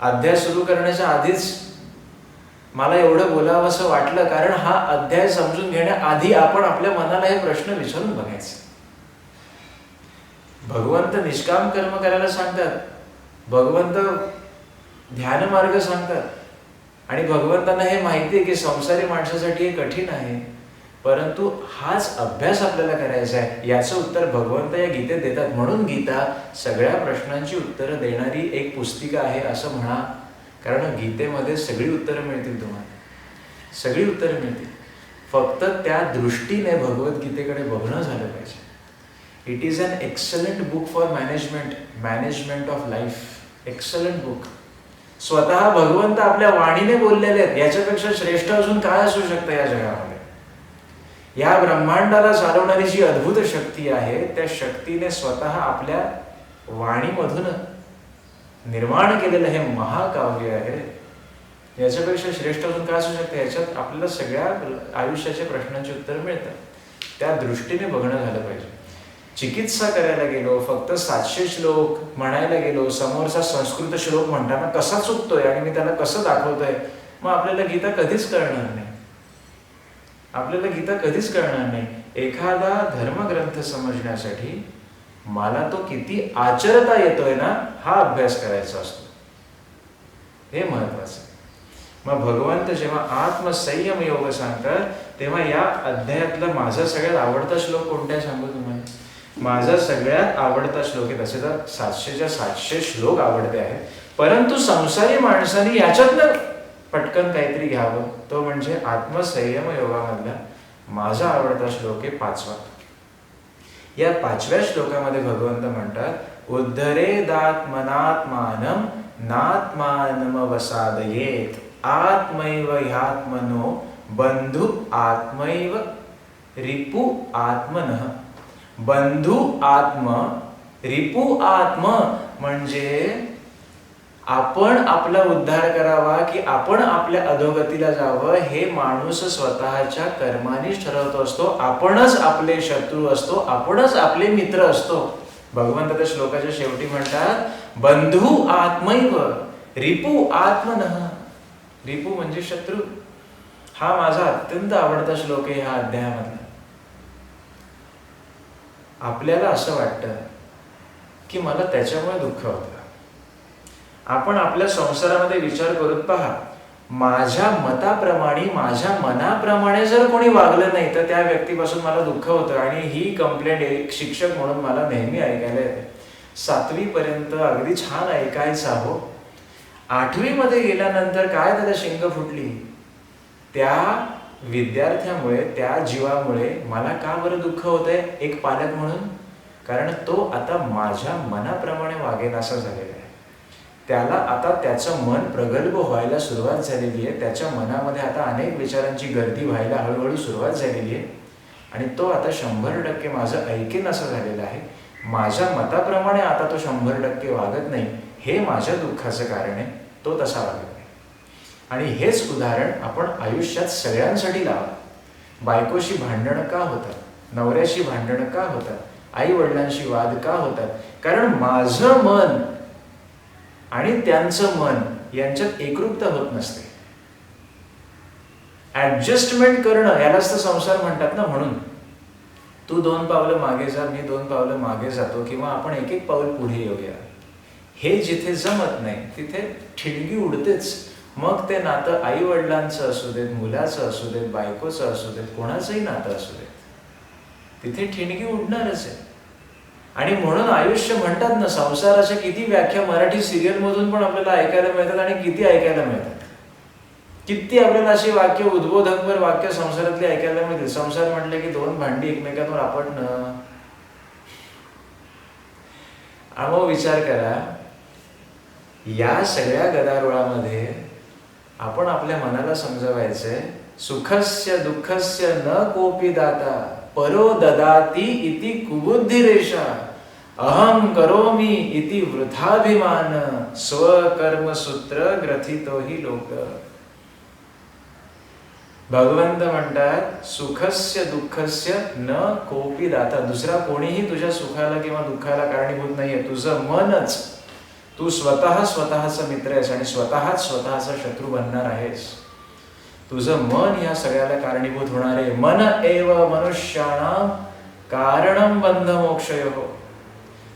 अध्याय सुरू करण्याच्या आधीच मला एवढं बोलावं असं वाटलं, कारण हा अध्याय समजून घेण्याआधी आपण आपल्या मनाला हे प्रश्न विचारून बघायचे. भगवंत निष्काम कर्म करायला सांगतात, भगवंत ध्यान मार्ग सांगतात, आणि भगवंतांना हे माहिती आहे की संसारी माणसासाठी हे कठीण आहे, परंतु हाच अभ्यास आपल्याला करायचा आहे. याचं उत्तर भगवंत या गीतेत देतात. म्हणून गीता सगळ्या प्रश्नांची उत्तरं देणारी एक पुस्तिका आहे असं म्हणा, कारण गीतेमध्ये सगळी उत्तरं मिळतील तुम्हाला, सगळी उत्तरं मिळतील. फक्त त्या दृष्टीने भगवद्गीतेकडे बघणं झालं पाहिजे. It is an excellent book for management of life. Excellent book. स्वतः भगवंत आपल्या वाणीने बोललेले आहेत, याच्यापेक्षा श्रेष्ठ अजून काय असू शकतं या जगामध्ये. या ब्रह्मांडाला चालवणारी जी अद्भुत शक्ती आहे, त्या शक्तीने स्वतः आपल्या वाणीमधून निर्माण केलेलं हे महाकाव्य आहे. याच्यापेक्षा श्रेष्ठ अजून काय असू शकतं. याच्यात आपल्याला सगळ्या आयुष्याच्या प्रश्नांची उत्तर मिळतात. त्या दृष्टीने बघणं झालं पाहिजे. चिकित्सा करायला गेलो, फक्त 700 श्लोक म्हणायला गेलो, समोरचा संस्कृत श्लोक म्हणताना कसा चुकतोय आणि मी त्याला कसं दाखवतोय, मग आपल्याला गीता कधीच कळणार नाही. आपल्याला गीता कधीच कळणार नाही. एखादा धर्मग्रंथ समजण्यासाठी मला तो किती आचरता येतोय ना, हा अभ्यास करायचा असतो. हे महत्वाचं. मग भगवंत जेव्हा आत्मसंयम योग सांगतात, तेव्हा या अध्यायातला माझा सगळ्यात आवडता श्लोक कोणता सांगू तुम्हाला. माझा सगळ्यात आवडता श्लोक आहे. तसे तर 700च्या 700 श्लोक आवडते आहेत, परंतु संसारी माणसाने याच्यातनं पटकन काहीतरी घ्यावं. तो म्हणजे आत्मसंयम योगामधला माझा आवडता श्लोक आहे 5वा. या 5व्या श्लोकामध्ये भगवंत म्हणतात, उद्धरेदात्मनात्मानं नात्मानमवसादयेत आत्मैव ह्यात्मनो बंधु आत्मैव रिपु आत्मनः. बंधु आत्म, रिपु आत्म म्हणजे आपण आपला उद्धार करावा की आपण आपल्या अधोगतीला जावं, हे माणूस स्वतःच्या कर्मानेच ठरवत असतो. आपणच आपले शत्रू असतो, आपणच आपले मित्र असतो. भगवंत त्या श्लोकाच्या शेवटी म्हणतात, बंधू आत्मैव रिपू आत्मनः. रिपू म्हणजे शत्रू. हा माझा अत्यंत आवडता श्लोक आहे ह्या अध्यायामधला. आपल्याला असं वाटतं की मला त्याच्यामुळे दुःख होतं. आपण आपल्या संसारामध्ये विचार करून पहा, माझ्या मताप्रमाणे, माझ्या मनाप्रमाणे जर कोणी वागलं नाही तर त्या व्यक्तीपासून मला दुःख होतं. आणि ही कंप्लेंट एक शिक्षक म्हणून मला नेहमी ऐकायला येते. 7वी पर्यंत अगदी छान ऐकायचा हो. 8वी मध्ये गेल्यानंतर काय त्याला शिंग फुटली, त्या विद्यार्थ्यामुळे, त्या जीवामुळे मला का बरं दुःख होतंय एक पालक म्हणून? कारण तो आता माझ्या मनाप्रमाणे वागेल असं झालेलं आहे. त्याला आता त्याचं मन प्रगल्भ व्हायला सुरुवात झालेली आहे. त्याच्या मनामध्ये आता अनेक विचारांची गर्दी व्हायला हळूहळू सुरुवात झालेली आहे. आणि तो आता 100% माझं ऐकेन असं झालेलं आहे. माझ्या मताप्रमाणे आता तो 100% वागत नाही. हे माझ्या दुःखाचं कारण आहे. तो तसा वागत नाही. आणि हेच उदाहरण आपण आयुष्यात सगळ्यांसाठी लावा. बायकोशी भांडणं का होतात, नवऱ्याशी भांडणं का होतात, आई वडिलांशी वाद का होतात? कारण माझं मन आणि त्यांचं मन यांच्यात एकरूपता होत नसते. ऍडजस्टमेंट करणं यालाच तर संसार म्हणतात ना. म्हणून तू 2 पावलं मागे जा, मी 2 पावलं मागे जातो, किंवा आपण एक पाऊल पुढे येऊया. हे जिथे जमत नाही तिथे ठिणगी उडतेच. मग ते नातं आई वडिलांचं असू देत, मुलाचं असू देत, बायकोचं असू देत, कोणाचंही नातं असू देत, तिथे ठिणगी उडणारच आहे. आणि म्हणून आयुष्य म्हणतात ना, संसाराच्या किती व्याख्या मराठी सिरियल मधून पण आपल्याला ऐकायला मिळतात आणि किती ऐकायला मिळतात. किती आपल्याला अशी वाक्य, उद्बोधकपर वाक्य संसारातली ऐकायला मिळतील. संसार म्हटलं की 2 भांडी एकमेकांवर आपटणं. मग विचार करा, या सगळ्या गदारोळामध्ये आपण आपल्या मनाला समजवायचंय, सुखस्य दुःखस्य न कोपी दाता परो ददाती इति कुबुद्धिरेषा अहम करोमि इति वृथाभिमान स्वकर्मसूत्र ग्रथितो हि लोक. भगवंत म्हणतात, सुखस्य दुःखस्य न कोपी दाता. दुसरा कोणीही तुझ्या सुखाला किंवा दुःखाला कारणीभूत नाहीये. तुझं मनच. तू स्वतःचा मित्र आहेस आणि स्वतःचा शत्रू बनणार आहेस. तुझं मन या सगळ्याला कारणीभूत होणार आहे. मन एव मनुष्याणां कारणं बंध मोक्षयोः.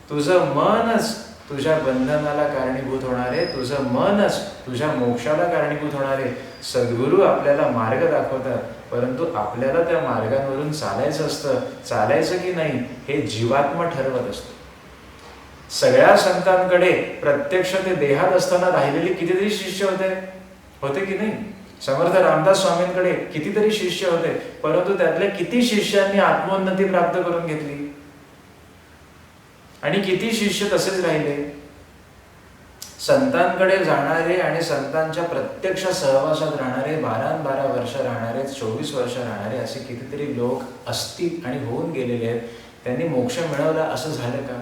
तुझं मनच तुझ्या बंधनाला कारणीभूत होणार आहे. तुझं मनच तुझ्या मोक्षाला कारणीभूत होणार आहे. सद्गुरू आपल्याला मार्ग दाखवतात, परंतु आपल्याला त्या मार्गांवरून चालायचं असतं. चालायचं की नाही हे जीवात्मा ठरवत असतो. सगळ्या संतांकडे प्रत्यक्ष ते देहात असताना राहिलेले कितीतरी शिष्य होते की नाही? समर्थ रामदास स्वामींकडे कितीतरी शिष्य होते, परंतु त्यातल्या किती शिष्यांनी आत्मोन्नती प्राप्त करून घेतली आणि किती शिष्य तसेच राहिले? संतांकडे जाणारे आणि संतांच्या प्रत्यक्ष सहवासात राहणारे, 12 वर्ष राहणारे, 24 वर्ष राहणारे असे कितीतरी लोक असतील आणि होऊन गेलेले आहेत. त्यांनी मोक्ष मिळवला असं झालं का?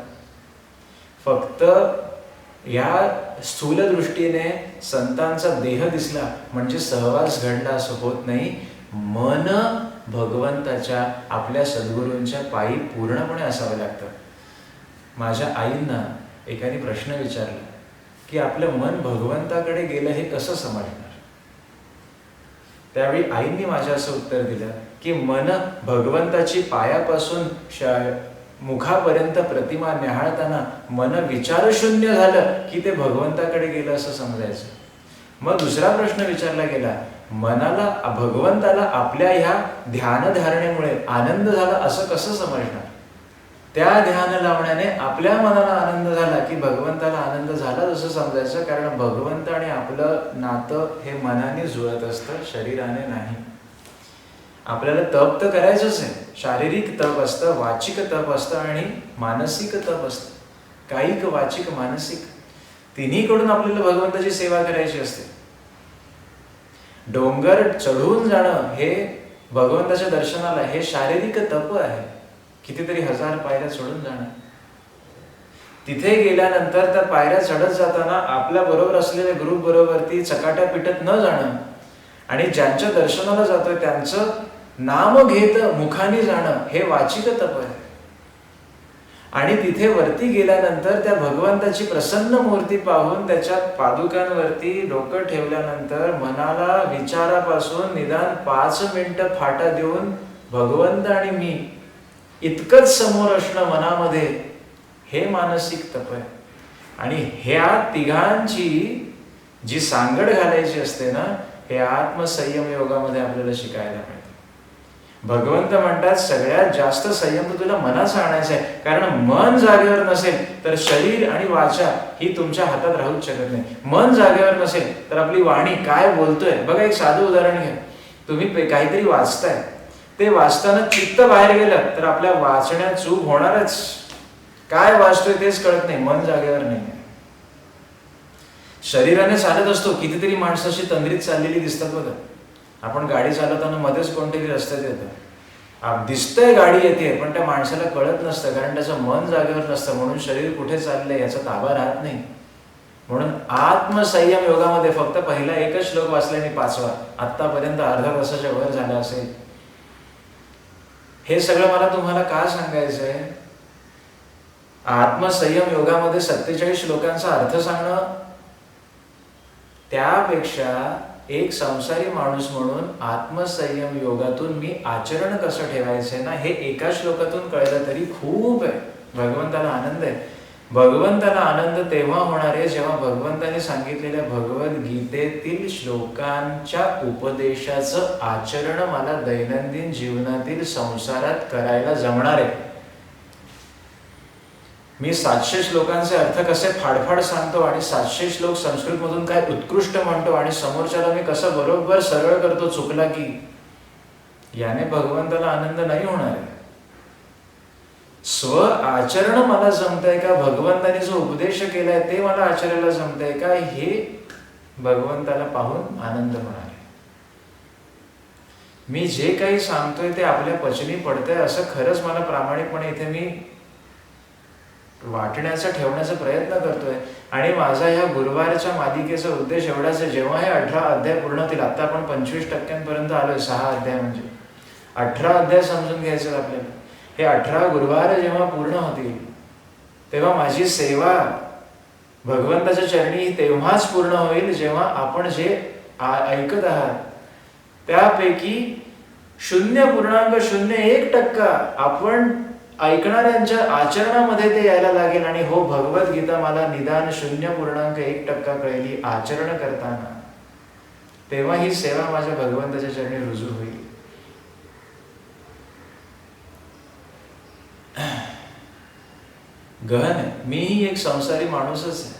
फक्त या स्थूल दृष्टीने संतांचा देह दिसला म्हणजे सहवास घडला असं होत नाही. मन भगवंताच्या, आपल्या सद्गुरूंच्या पायी पूर्णपणे असावं लागतं. माझ्या आईंना एकाने प्रश्न विचारला की आपलं मन भगवंताकडे गेलं हे कसं समजणार? त्यावेळी आईंनी माझ्या असं उत्तर दिलं की मन भगवंताची पायापासून मुखापर्यंत प्रतिमा न्याहाळताना मन विचारशून्य झालं की ते भगवंताकडे गेलं असं समजायचं. मग दुसरा प्रश्न विचारला गेला, भगवंताला आपल्या ह्या ध्यानधारणेमुळे आनंद झाला असं कसं समजणार? त्या ध्यान लावण्याने आपल्या मनाला आनंद झाला की भगवंताला आनंद झाला असं समजायचं. कारण भगवंत आणि आपलं नातं हे मनाने जुळत असतं, शरीराने नाही. आपल्याला तप तर करायचंच आहे. शारीरिक तप असतं, वाचिक तप असतं आणि मानसिक तप असतं. कायिक, वाचिक, मानसिक तिन्हीकडून आपल्याला भगवंताची सेवा करायची असते. डोंगर चढून जाणं हे भगवंताच्या दर्शनाला हे शारीरिक तप आहे. कितीतरी 1000 पायऱ्या चढून जाणं. तिथे गेल्यानंतर त्या पायऱ्या चढत जाताना आपल्या बरोबर असलेल्या ग्रुप बरोबरती चकाट्या पिटत न जाणं आणि ज्यांच्या दर्शनाला जातोय त्यांचं नाम घेत मुखाने जाणं हे वाचिक तप आहे. आणि तिथे वरती गेल्यानंतर त्या भगवंताची प्रसन्न मूर्ती पाहून त्याच्या पादुकांवरती डोकं ठेवल्यानंतर मनाला विचारापासून निदान 5 मिनिटं फाटा देऊन भगवंत आणि मी इतकंच समोर असणं मनामध्ये, हे मानसिक तप आहे. आणि ह्या तिघांची जी सांगड घालायची असते ना, हे आत्मसंयम योगामध्ये आपल्याला शिकायला मिळतं. भगवंत म्हणतात सगळ्यात जास्त संयम तुला मनाचा आणायचा आहे, कारण मन जागेवर नसेल तर शरीर आणि वाचा ही तुमच्या हातात राहूच शकत नाही. मन जागेवर नसेल तर आपली वाणी काय बोलतोय. बघा, एक साधं उदाहरण घ्या. तुम्ही काहीतरी वाचताय, ते वाचताना चित्त बाहेर गेलं तर आपल्या वाचण्यात चूक होणारच. काय वाचतोय तेच कळत नाही, मन जागेवर नाही. शरीराने चालत असतो, कितीतरी माणसाची तंद्रीत चाललेली दिसतात बघा. आपण गाडी चालवताना मध्येच कोणतरी रस्त्यात येतं, दिसतंय गाडी येते, पण त्या माणसाला कळत नसतं, कारण त्याचं मन जागेवर नसतं. म्हणून शरीर कुठे चाललंय याचा ताबा राहत नाही. म्हणून आत्मसंयम योगामध्ये फक्त पहिला एकच श्लोक वाचलाय मी, 5वा. आतापर्यंत अर्धा तासाच्या वर झाला असेल. हे सगळं मला तुम्हाला का सांगायचंय? आत्मसंयम योगामध्ये 47 श्लोकांचा अर्थ सांगणं, त्यापेक्षा एक संसारी माणूस म्हणून आत्मसंयम योगातून मी आचरण कसं ठेवायचंय ना, हे एका श्लोकातून कळलं तरी खूप आहे. भगवंताला आनंद आहे. भगवंताला आनंद तेव्हा होणार आहे जेव्हा भगवंताने सांगितलेल्या भगवद्गीतेतील श्लोकांच्या उपदेशाचं आचरण मला दैनंदिन जीवनातील संसारात करायला जमणार आहे. मी 700 श्लोकांचे अर्थ कसे फाडफाड सांगतो आणि 700 श्लोक संस्कृतमधून काय उत्कृष्ट म्हणतो आणि समोरच्याला मी कसं बरोबर सरळ करतो चुकला की, याने भगवंताला आनंद नाही होणार आहे. स्व आचरण मला जमतंय का, भगवंताने जो उपदेश केलाय ते मला आचरायला जमतंय का, हे भगवंताला पाहून आनंद होणार आहे. मी जे काही सांगतोय ते आपल्या पचनी पडतंय असं खरंच मला प्रामाणिकपणे इथे मी वाटण्याचा ठेवण्याचा प्रयत्न करतोय. आणि माझा ह्या गुरुवारच्या मालिकेचा उद्देश एवढाच आहे, जेव्हा हे 18 अध्याय पूर्ण होतील, आता आपण 25% आलोय, 6 अध्याय म्हणजे 18 अध्याय समजून घ्यायचे आपल्याला. हे 18 गुरुवार जेव्हा पूर्ण होतील तेव्हा माझी सेवा भगवंताच्या चरणी तेव्हाच पूर्ण होईल जेव्हा आपण जे ऐकत आहात त्यापैकी 0.01% आपण ऐकणाऱ्यांच्या आचरणामध्ये ते यायला लागेल. आणि हो, भगवद्गीता मला निदान 0.1% कळली आचरण करताना, तेव्हा ही सेवा माझ्या भगवंताच्या चरणी रुजू होईल. गहन आहे. मीही एक संसारी माणूसच आहे.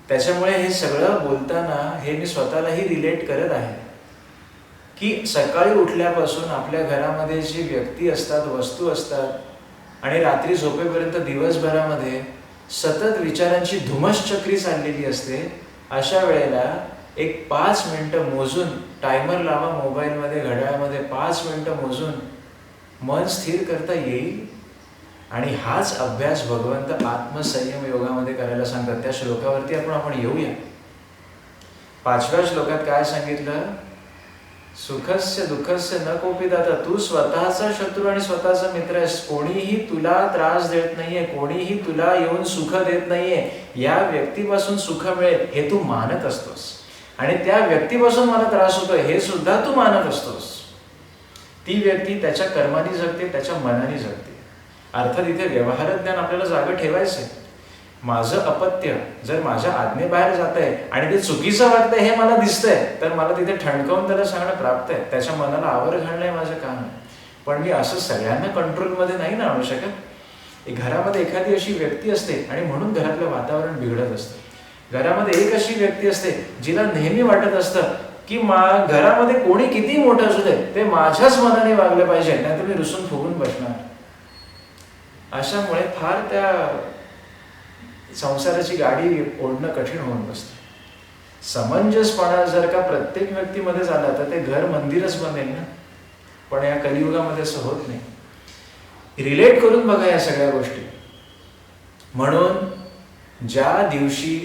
त्याच्यामुळे हे सगळं बोलताना हे मी स्वतःलाही रिलेट करत आहे की सकाळी उठल्यापासून आपल्या घरामध्ये जी व्यक्ती असतात, वस्तू असतात, आणि रात्री झोपेपर्यंत दिवसभरामध्ये सतत विचारांची धुमश्चक्री चाललेली असते. अशा वेळेला एक 5 मिनिटं मोजून टायमर लावा मोबाईलमध्ये, घड्याळामध्ये 5 मिनिटं मोजून मन स्थिर करता येईल. आणि हाच अभ्यास भगवंत आत्मसंयम योगामध्ये करायला सांगतात. त्या श्लोकावरती आपण येऊया. 5व्या श्लोकात काय सांगितलं? सुखस्य दुःखस्य न कोपी दाता. तू स्वतःचा शत्रू आणि स्वतःचा मित्र आहेस. कोणीही तुला त्रास देत नाहीये, कोणीही तुला येऊन सुख देत नाहीये. या व्यक्तीपासून सुख मिळेल हे तू मानत असतोस, आणि त्या व्यक्तीपासून मला त्रास होतोय हे सुद्धा तू मानत असतोस. ती व्यक्ती त्याच्या कर्माने जगते, त्याच्या मनाने जगते. अर्थात इथे व्यवहार ज्ञान आपल्याला जागा ठेवायचंय. माझं अपत्य जर माझ्या आज्ञेबाहेर जात आहे आणि ते चुकीचं वाटतंय हे मला दिसतंय, तर मला तिथे ठणकावून त्याला सांगणं प्राप्त आहे. त्याच्या मनाला आवर घालणं हे माझं काम आहे. पण मी असं सगळ्यांना कंट्रोलमध्ये नाही ना आणू शकत. घरामध्ये एखादी अशी व्यक्ती असते आणि म्हणून घरातलं वातावरण बिघडत असतं. घरामध्ये एक अशी व्यक्ती असते जिला नेहमी वाटत असतं की घरामध्ये कोणी किती मोठं असू दे ते माझ्याच मनाने वागलं पाहिजे, नाहीतर मी रुसून फुगून बसणार. अशामुळे फार त्या संसाराची गाडी ओढणं कठीण होऊन बसतं. समंजसपणा जर का प्रत्येक व्यक्तीमध्ये झाला तर ते घर मंदिरच बनेल ना. पण या कलियुगामध्ये असं होत नाही. रिलेट करून बघा या सगळ्या गोष्टी. म्हणून ज्या दिवशी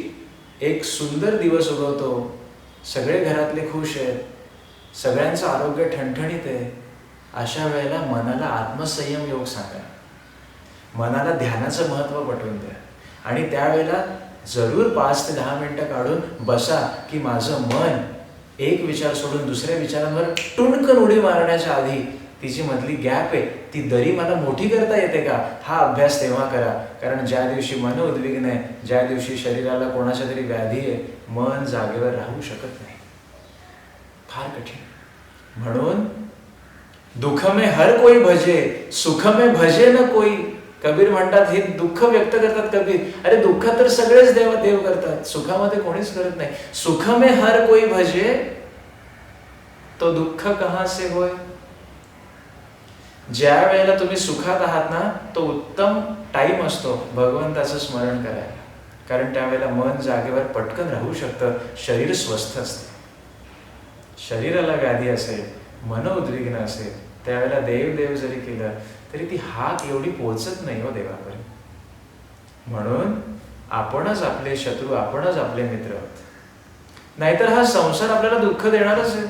एक सुंदर दिवस उगवतो, सगळे घरातले खुश आहेत, सगळ्यांचं आरोग्य ठणठणीत आहे, अशा वेळेला मनाला आत्मसंयम योग सांगा. मनाला ध्यानाचं महत्त्व पटवून द्या आणि त्यावेळेला जरूर 5 ते 10 मिनिटं काढून बसा की माझं मन एक विचार सोडून दुसऱ्या विचारांवर टुणकन उडी मारण्याच्या आधी तिची मधली गॅप आहे ती दरी मला मोठी करता येते का, हा अभ्यास तेव्हा करा. कारण ज्या दिवशी मन उद्विग्न आहे, ज्या दिवशी शरीराला कोणाच्या तरी व्याधी आहे, मन जागेवर राहू शकत नाही, फार कठीण. म्हणून दुःख में हर कोई भजे, सुख में भजे न कोई. कबीर म्हणतात, हे दुःख व्यक्त करतात कबीर, अरे दुःख तर सगळेच देव करतात, सुखामध्ये कोणीच करत नाही. सुख में हर कोई भजे तो दुःख कहां से होय. ज्या वेळेला तुम्ही सुखात आहात ना, तो उत्तम टाइम असतो भगवंताचं स्मरण करायला. कारण त्यावेळेला मन जागेवर पटकन राहू शकतं, शरीर स्वस्थ असतं. शरीराला व्याधी असेल, मन उद्विग्न असेल, त्यावेळेला देव जरी केलं तरी ती हाक एवढी पोहोचत नाही हो देवापर्यंत. म्हणून आपणच आपले शत्रू, आपणच आपले मित्र. नाहीतर हा संसार आपल्याला दुःख देणारच आहे.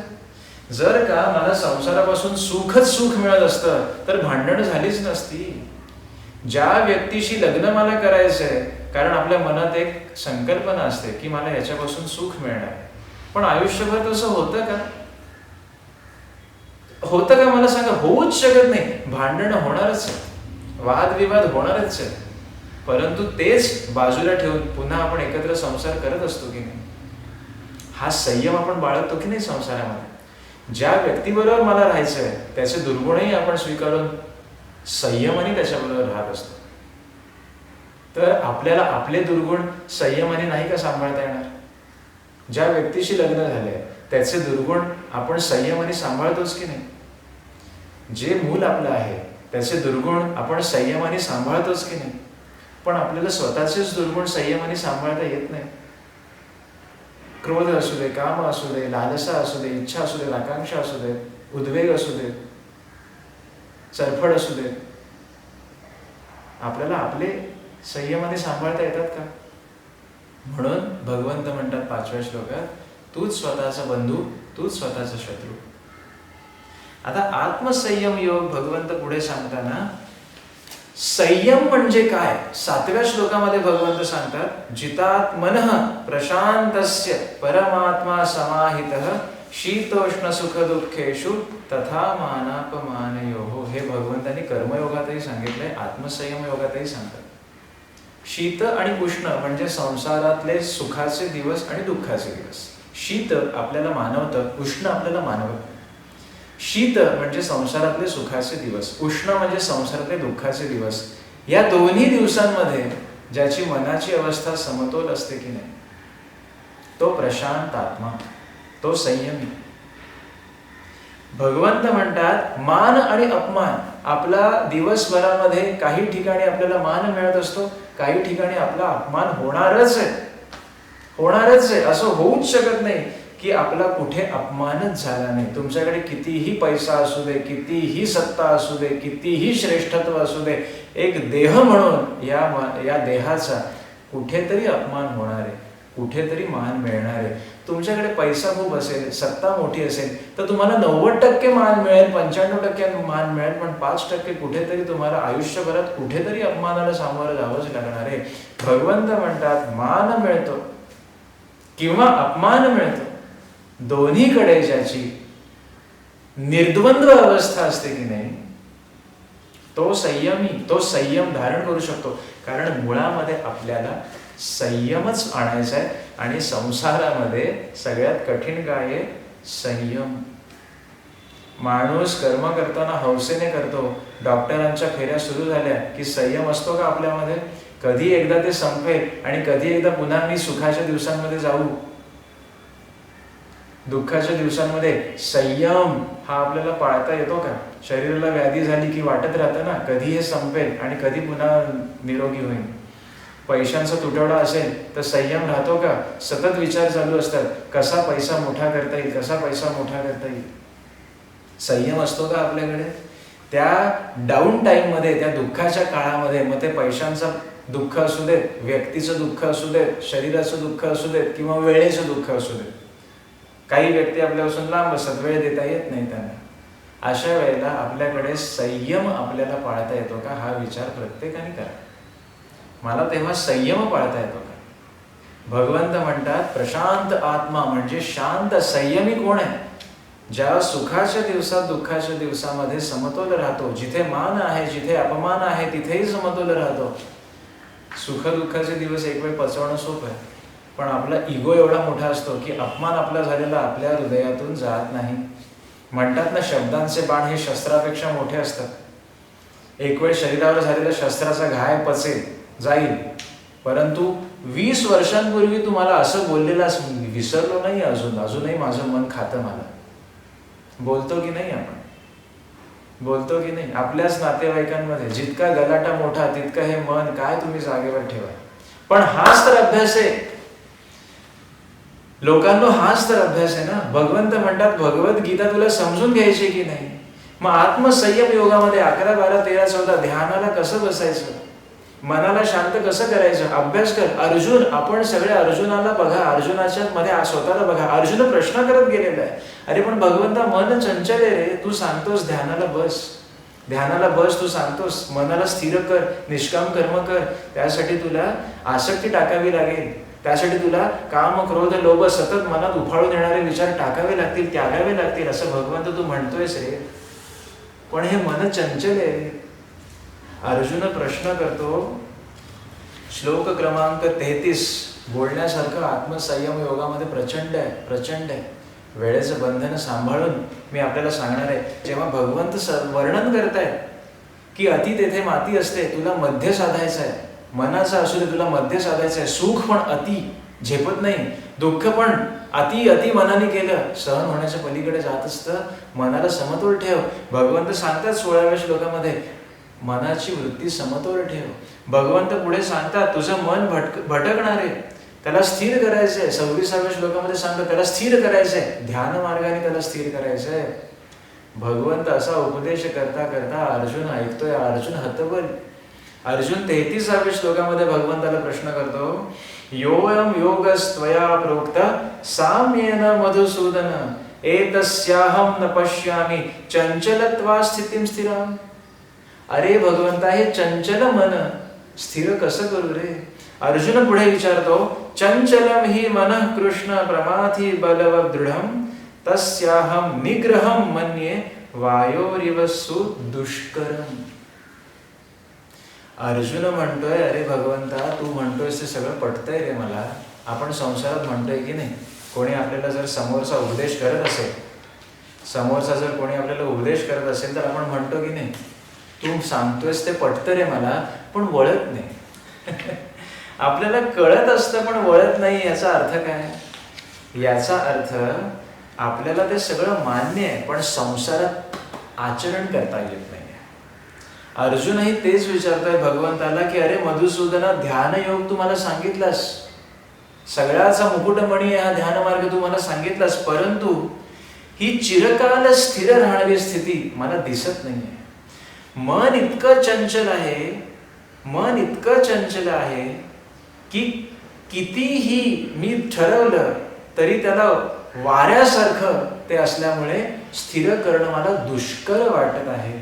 जर का मला संसारापासून सुखच सुख मिळत असतं तर भांडणं झालीच नसती. ज्या व्यक्तीशी लग्न मला करायचंय, कारण आपल्या मनात एक संकल्पना असते की मला याच्यापासून सुख मिळणार, पण आयुष्यभर तसं होतं का? होतं का मला सांगा? होऊच शकत नाही. भांडणं होणारच आहे, वादविवाद होणारच आहे, परंतु तेच बाजूला ठेवून पुन्हा आपण एकत्र संसार करत असतो की नाही? हा संयम आपण बाळगतो की नाही संसारामध्ये? ज्या व्यक्तीबरोबर मला राहायचंय त्याचे दुर्गुणही आपण स्वीकारून संयमाने त्याच्याबरोबर राहत असतो. तर आपल्याला आपले दुर्गुण संयमाने नाही का सांभाळता येणार? ज्या व्यक्तीशी लग्न झालंय त्याचे दुर्गुण आपण संयमाने सांभाळतोच की नाही? जे मूल आपलं आहे त्याचे दुर्गुण आपण संयमाने सांभाळतोच की नाही? पण आपल्याला स्वतःचेच दुर्गुण संयमाने सांभाळता येत नाही. क्रोध असू दे, काम असू दे, लालसा असू दे, इच्छा असू दे, आकांक्षा असू दे, उद्वेग असू दे, चरफड असू दे, आपल्याला आपले संयमाने सांभाळता येतात का? म्हणून भगवंत म्हणतात 5व्या श्लोकात, तूच स्वतःचा बंधू, तूच स्वतःचा शत्रू. आता आत्मसंयम योग भगवंत पुढे सांगताना संयम म्हणजे काय 7व्या श्लोकामध्ये भगवंत सांगतात, जितात मनः प्रशांतस्य परमात्मा समाहितः शीतोष्ण सुख दुःखेषु तथा मानापमानयोः. हे भगवंतांनी कर्मयोगातही सांगितलंय, आत्मसंयम योगातही सांगतात. शीत आणि उष्ण म्हणजे संसारातले सुखाचे दिवस आणि दुःखाचे दिवस. शीत आपल्याला मानवतं, उष्ण आपल्याला मानवत. शीत म्हणजे संसारातले सुखाचे दिवस, उष्ण म्हणजे संसारातले दुःखाचे दिवस. या दोन्ही दिवसांमध्ये ज्याची मनाची अवस्था समतोल असते की नाही, तो प्रशांत आत्मा, तो संयमी. भगवंत म्हणतात मान आणि अपमान. आपला दिवसभरामध्ये काही ठिकाणी आपल्याला मान मिळत असतो, काही ठिकाणी आपला अपमान होणारच आहे, होणारच आहे. असं होऊच शकत नाही की आपला कुठे अपमानच झाला नाही. तुमच्याकडे कितीही पैसा असू दे, कितीही सत्ता असू दे, कितीही श्रेष्ठत्व असू दे, एक देह म्हणून या देहाचा कुठेतरी अपमान होणार आहे, कुठेतरी मान मिळणार आहे. तुमच्याकडे पैसा खूप असेल, सत्ता मोठी असेल तर तुम्हाला 90% मान मिळेल, 95% मान मिळेल, पण 5% कुठेतरी तुम्हाला आयुष्यभरात कुठेतरी अपमानाला सामोरं जावंच लागणार आहे. भगवंत म्हणतात मान मिळतो किंवा अपमान मिळतो, दोन्हीकडे ज्याची निर्द्वंद्व अवस्था असते की नाही, तो संयमी, तो संयम धारण करू शकतो. कारण मुळामध्ये आपल्याला संयमच आणायचा आहे आणि संसारामध्ये सगळ्यात कठीण काय आहे? संयम. माणूस कर्म करताना हौसेने करतो, डॉक्टरांच्या फेऱ्या सुरू झाल्या की संयम असतो का आपल्यामध्ये? कधी एकदा ते संपेल आणि कधी एकदा पुन्हा मी सुखाच्या दिवसांमध्ये जाऊ. दुःखाच्या दिवसांमध्ये संयम हा आपल्याला पाळता येतो का? शरीराला व्याधी झाली की वाटत राहतं ना, कधी हे संपेल आणि कधी पुन्हा निरोगी होईल. पैशांचा तुटवडा असेल तर संयम राहतो का? सतत विचार चालू असतात, कसा पैसा मोठा करता येईल, कसा पैसा मोठा करता येईल. संयम असतो का आपल्याकडे? त्या डाऊन टाइम मध्ये, त्या दुःखाच्या काळामध्ये, मग ते पैशांचं दुःख असू देत, व्यक्तीचं दुःख असू देत, शरीराचं दुःख असू देत किंवा वेळेचं दुःख असू देत. काही व्यक्ती आपल्यापासून लांब असतात, वेळ देता येत नाही त्यांना. अशा वेळेला आपल्याकडे संयम आपल्याला पाळता येतो का हा विचार प्रत्येकाने करा. मला तेव्हा संयम पाळता येतो का? भगवंत म्हणतात प्रशांत आत्मा म्हणजे शांत संयमी कोण आहे? ज्या सुखाच्या दिवसात दुःखाच्या दिवसामध्ये समतोल राहतो. जिथे मान आहे जिथे अपमान आहे तिथेही समतोल राहतो. सुख दुःखाचे दिवस एक वेळ पचवणं सोपं आहे, पण आपला इगो एवढा मोठा असतो की अपमान आपला झालेला आपल्या हृदयातून जात नाही. म्हणतात ना शब्दांचे बाण हे शस्त्रापेक्षा मोठे असतात. एक वेळ शरीरावर झालेला शस्त्राचा घाय पचेल जाईल, परंतु 20 वर्षांपूर्वी तुम्हाला असं बोललेलास विसरलो नाही अजूनही माझं मन खातं मला. बोलतो की नाही आपण? बोलतो की नाही? आपल्याच नातेवाईकांमध्ये जितका गलाटा मोठा तितकं हे मन काय तुम्ही जागेवर ठेवा. पण हाच तर अभ्यास आहे लोकांनो, हाच तर अभ्यास आहे ना. भगवंत म्हणतात भगवद्गीता तुला समजून घ्यायची की नाही? मग आत्मसंयम योगामध्ये 11, 12, 13, 14 ध्यानाला कसं बसायचं, मनाला शांत कसं करायचं, अभ्यास कर. अर्जुन, आपण सगळे अर्जुनाला बघा, अर्जुनाच्या मध्ये स्वतःला बघा. अर्जुन प्रश्न करत गेलेला आहे, अरे पण भगवंता मन चंचल आहे रे. तू सांगतोस ध्यानाला बस, तू सांगतोस मनाला स्थिर कर, निष्काम कर्म कर. त्यासाठी तुला आसक्ती टाकावी लागेल, त्यासाठी तुला काम क्रोध लोभ सतत मनात उफाळून येणारे विचार टाकावे लागतील, त्यागावे लागतील असं भगवंत तू म्हणतोयस रे. पण हे मन चंचल आहे. अर्जुन प्रश्न करतो, श्लोक क्रमांक 33 बोलण्यासारखं आत्मसंयम योगामध्ये प्रचंड आहे. वेळेचं बंधन सांभाळून मी आपल्याला सांगणार आहे. जेव्हा भगवंत वर्णन करतायत की अति तेथे माती असते, तुला मध्य साधायचं आहे. मनाचं असू दे तुला मध्य साधायचं आहे. सुख पण अति झेपत नाही, दुःख पण अति मनाने केलं सहन होण्याच्या पलीकडे जात असतं. मनाला समतोल ठेव. भगवंत सांगतात 16व्या श्लोकामध्ये मनाची वृत्ती समतोल ठेव. भगवंत पुढे सांगतात तुझं मन भटकणार आहे, त्याला स्थिर करायचंय. 26व्या श्लोकामध्ये सांगतात त्याला स्थिर करायचंय, ध्यान मार्गाने त्याला स्थिर करायचंय. भगवंत असा उपदेश करता करता अर्जुन ऐकतोय. अर्जुन हतबल. अर्जुन 33व्या श्लोकामध्ये भगवंताला प्रश्न करतो, योऽयं योगस्त्वया प्रोक्त साम्येन मधुसूदन एतस्याहं न पश्यामि चंचलत्वा स्थितिं स्थिराम. अरे भगवंता, हे चंचल मन स्थिर कसं करू रे? अर्जुन पुढे विचारतो, चंचलम हि मनः कृष्ण प्रमाथी बलवत् दृढं तस्याहं निग्रहं मन्ये वायोरिव सुदुष्करम. अर्जुन म्हणतोय, अरे भगवंता तू म्हणतोयस ते सगळं पटतंय रे मला. आपण संसारात म्हणतोय की नाही, कोणी आपल्याला जर समोरचा उपदेश करत असेल, तर आपण म्हणतो की नाही तू सांगतोयस ते पटतं रे मला, पण वळत नाही. आपल्याला कळत असतं पण वळत नाही. याचा अर्थ काय? याचा अर्थ आपल्याला ते सगळं मान्य आहे, पण संसारात आचरण करता येत नाही. अर्जुनही तेच विचारतोय भगवंताला की अरे मधुसूदना, ध्यान योग तू मला सांगितलास, सगळ्याचा मुकुटमणी हा ध्यान मार्ग तू मला सांगितलास, परंतु ही चिरकाल स्थिर राहणारी स्थिती मला दिसत नाहीये. मन इतकं चंचल आहे की कितीही मी ठरवलं तरी त्याला वाऱ्यासारखं ते असल्यामुळे स्थिर करणं मला दुष्कर वाटत आहे.